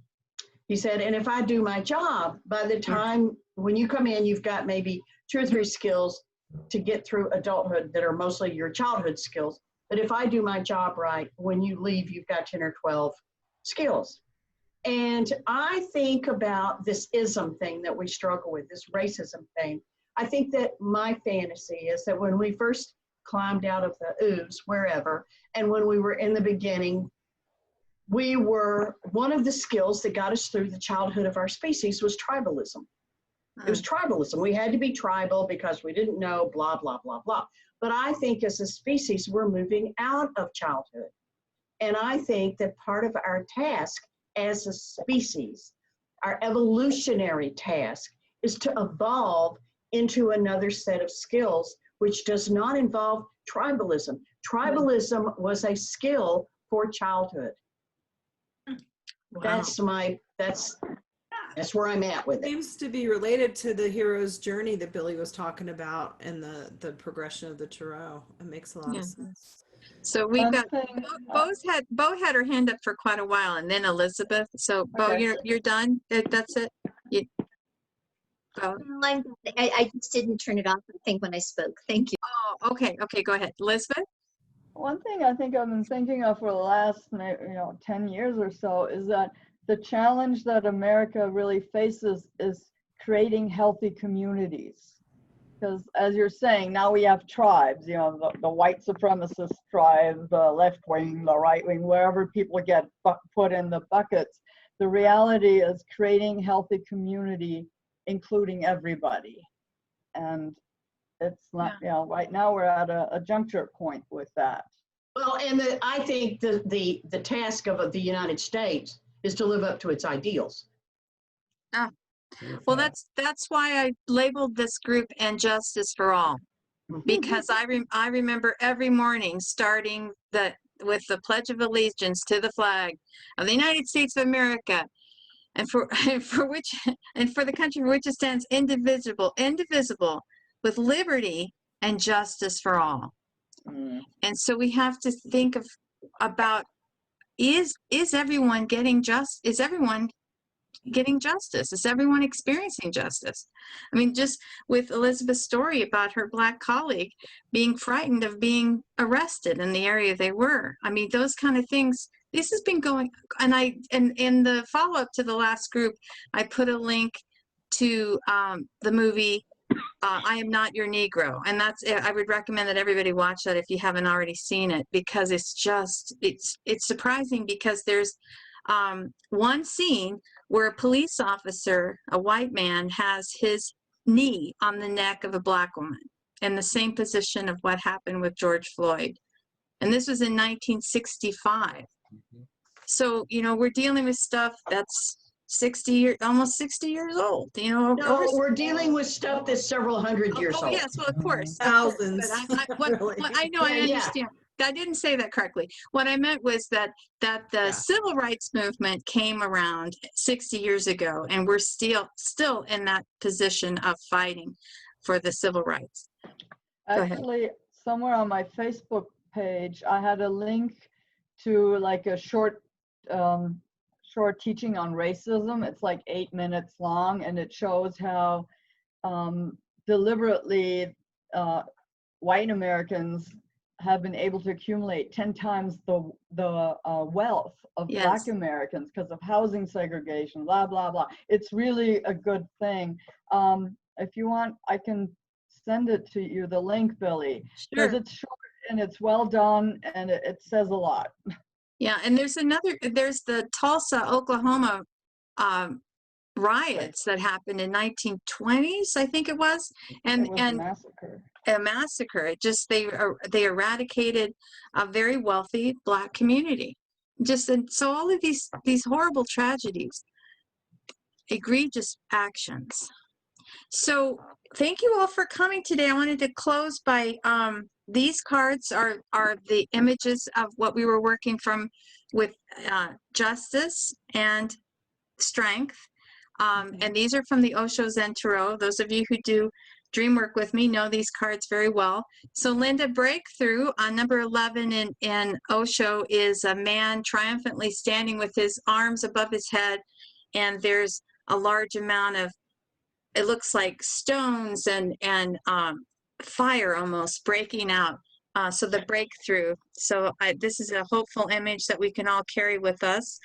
He said, and if I do my job, by the time when you come in, you've got maybe 2 or 3 skills to get through adulthood that are mostly your childhood skills. But if I do my job right, when you leave, you've got 10 or 12 skills. And I think about this ism thing that we struggle with, this racism thing. I think that my fantasy is that when we first climbed out of the ooze, wherever, and when we were in the beginning, we were, one of the skills that got us through the childhood of our species was tribalism. It was tribalism. We had to be tribal because we didn't know blah, blah, blah, blah. But I think as a species, we're moving out of childhood. And I think that part of our task as a species, our evolutionary task, is to evolve into another set of skills, which does not involve tribalism. Tribalism was a skill for childhood. Wow. That's where I'm at with it. Seems to be related to the hero's journey that Billie was talking about and the progression of the tarot. It makes a lot of sense. So we've got Bo had her hand up for quite a while, and then Elizabeth. So Bo, you're done. That's it. Bo. I just didn't turn it off, I think, when I spoke. Thank you. Oh, okay. Okay, go ahead, Elizabeth. One thing I think I've been thinking of for the last 10 years or so is that the challenge that America really faces is creating healthy communities. Because as you're saying, now we have tribes, you know, the white supremacist tribe, the left wing, the right wing, wherever people get put in the buckets. The reality is creating healthy community, including everybody. And it's not, you know, right now we're at a juncture point with that. Well, and I think the task of the United States is to live up to its ideals. Ah, well, that's why I labeled this group "And Justice for All," because I remember every morning starting with the Pledge of Allegiance to the flag of the United States of America, and for the country for which it stands, indivisible, with liberty and justice for all. And so we have to think about is everyone getting justice? Is everyone experiencing justice? I mean, just with Elizabeth's story about her Black colleague being frightened of being arrested in the area they were. I mean, those kind of things. This has been going, and in the follow-up to the last group, I put a link to the movie I Am Not Your Negro, and I would recommend that everybody watch that if you haven't already seen it, because it's surprising, because there's one scene where a police officer, a white man, has his knee on the neck of a Black woman in the same position of what happened with George Floyd, and this was in 1965. So, you know, we're dealing with stuff that's almost 60 years old, you know. No, we're dealing with stuff that's several hundred years old. Yes, well, of course. Thousands. But I know, I understand. I didn't say that correctly. What I meant was that the civil rights movement came around 60 years ago, and we're still in that position of fighting for the civil rights. Actually, somewhere on my Facebook page, I had a link to like a short teaching on racism. It's like 8 minutes long, and it shows how deliberately white Americans have been able to accumulate 10 times the wealth of Black Yes. Americans because of housing segregation, blah, blah, blah. It's really a good thing. If you want, I can send it to you, the link, Billie, because Sure. it's short and it's well done and it says a lot. Yeah, and there's the Tulsa, Oklahoma riots that happened in 1920s, I think it was, It was a and massacre. a massacre. It just they eradicated a very wealthy Black community. Just and so all of these horrible tragedies, egregious actions. So thank you all for coming today. I wanted to close by these cards are the images of what we were working from with justice and strength. And these are from the Osho Zen Tarot. Those of you who do dream work with me know these cards very well. So Linda, breakthrough on number 11 in Osho is a man triumphantly standing with his arms above his head, and there's a large amount of, it looks like stones and fire almost breaking out. So the breakthrough. So this is a hopeful image that we can all carry with us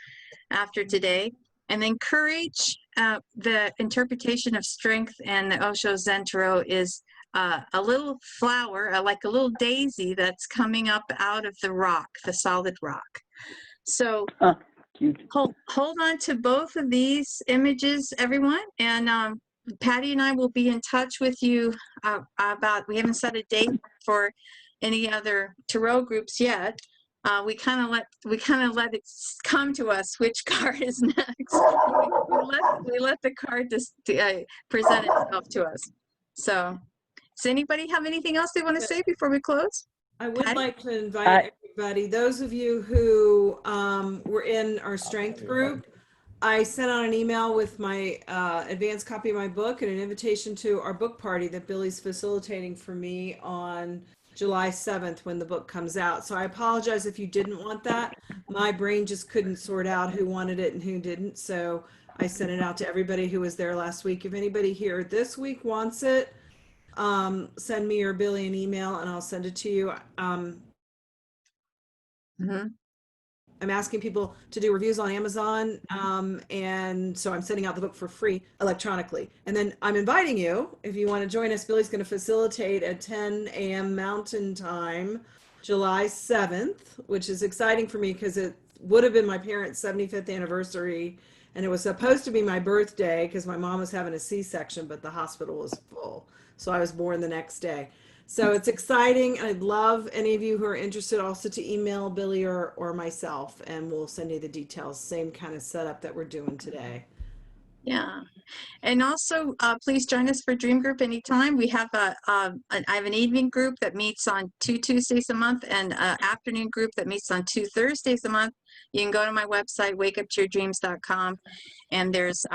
after today. And then courage, the interpretation of strength and the Osho Zen Tarot is a little flower, like a little daisy that's coming up out of the rock, the solid rock. So hold on to both of these images, everyone. And Patti and I will be in touch with you about, we haven't set a date for any other tarot groups yet. We kind of let it come to us which card is next. we let the card just present itself to us. So does anybody have anything else they want to say before we close? I would like to invite everybody, those of you who were in our strength group, I sent out an email with my advanced copy of my book and an invitation to our book party that Billie's facilitating for me on July 7th when the book comes out. So I apologize if you didn't want that. My brain just couldn't sort out who wanted it and who didn't. So I sent it out to everybody who was there last week. If anybody here this week wants it, send me or Billie an email and I'll send it to you. I'm asking people to do reviews on Amazon, and so I'm sending out the book for free electronically. And then I'm inviting you, if you want to join us, Billie's going to facilitate at 10 a.m. Mountain Time, July 7th, which is exciting for me because it would have been my parents' 75th anniversary, and it was supposed to be my birthday because my mom was having a C-section, but the hospital was full. So I was born the next day. So it's exciting. I'd love any of you who are interested also to email Billie or myself, and we'll send you the details. Same kind of setup that we're doing today. Yeah. And also, please join us for Dream Group anytime. We have I have an evening group that meets on 2 Tuesdays a month and an afternoon group that meets on 2 Thursdays a month. You can go to my website, wakeuptoyourdreams.com, and there's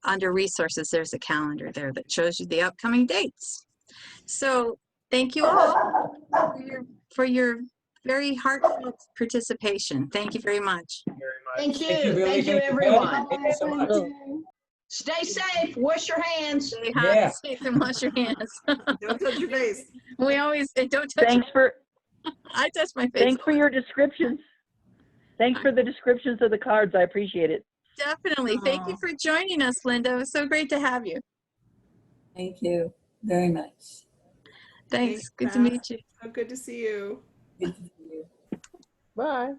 under resources, there's a calendar there that shows you the upcoming dates. So thank you all for your very heartfelt participation. Thank you very much. Thank you. Thank you, Billie. Thank you, Thank you, everyone. Patti. Thank you so much. Stay safe. Wash your hands. Stay Yeah. safe and wash your hands. Don't touch your face. We always don't touch. Thanks for. I touch my face. Thanks for your descriptions. Thanks for the descriptions of the cards. I appreciate it. Definitely. Thank you for joining us, Linda. It was so great to have you. Thank you very much. Thanks. Good to meet you. So good to see you. Good to see you. Bye.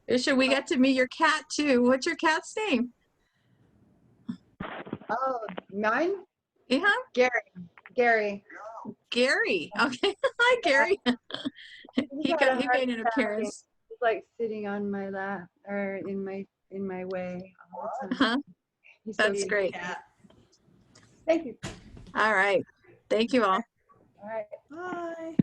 Isha, we got to meet your cat too. What's your cat's name? Oh, mine? Yeah. Gary. Gary. Okay. Hi, Gary. he made an appearance. He's like sitting on my lap or in my way all the time. That's great. Thank you. All right. Thank you all. All right. Bye.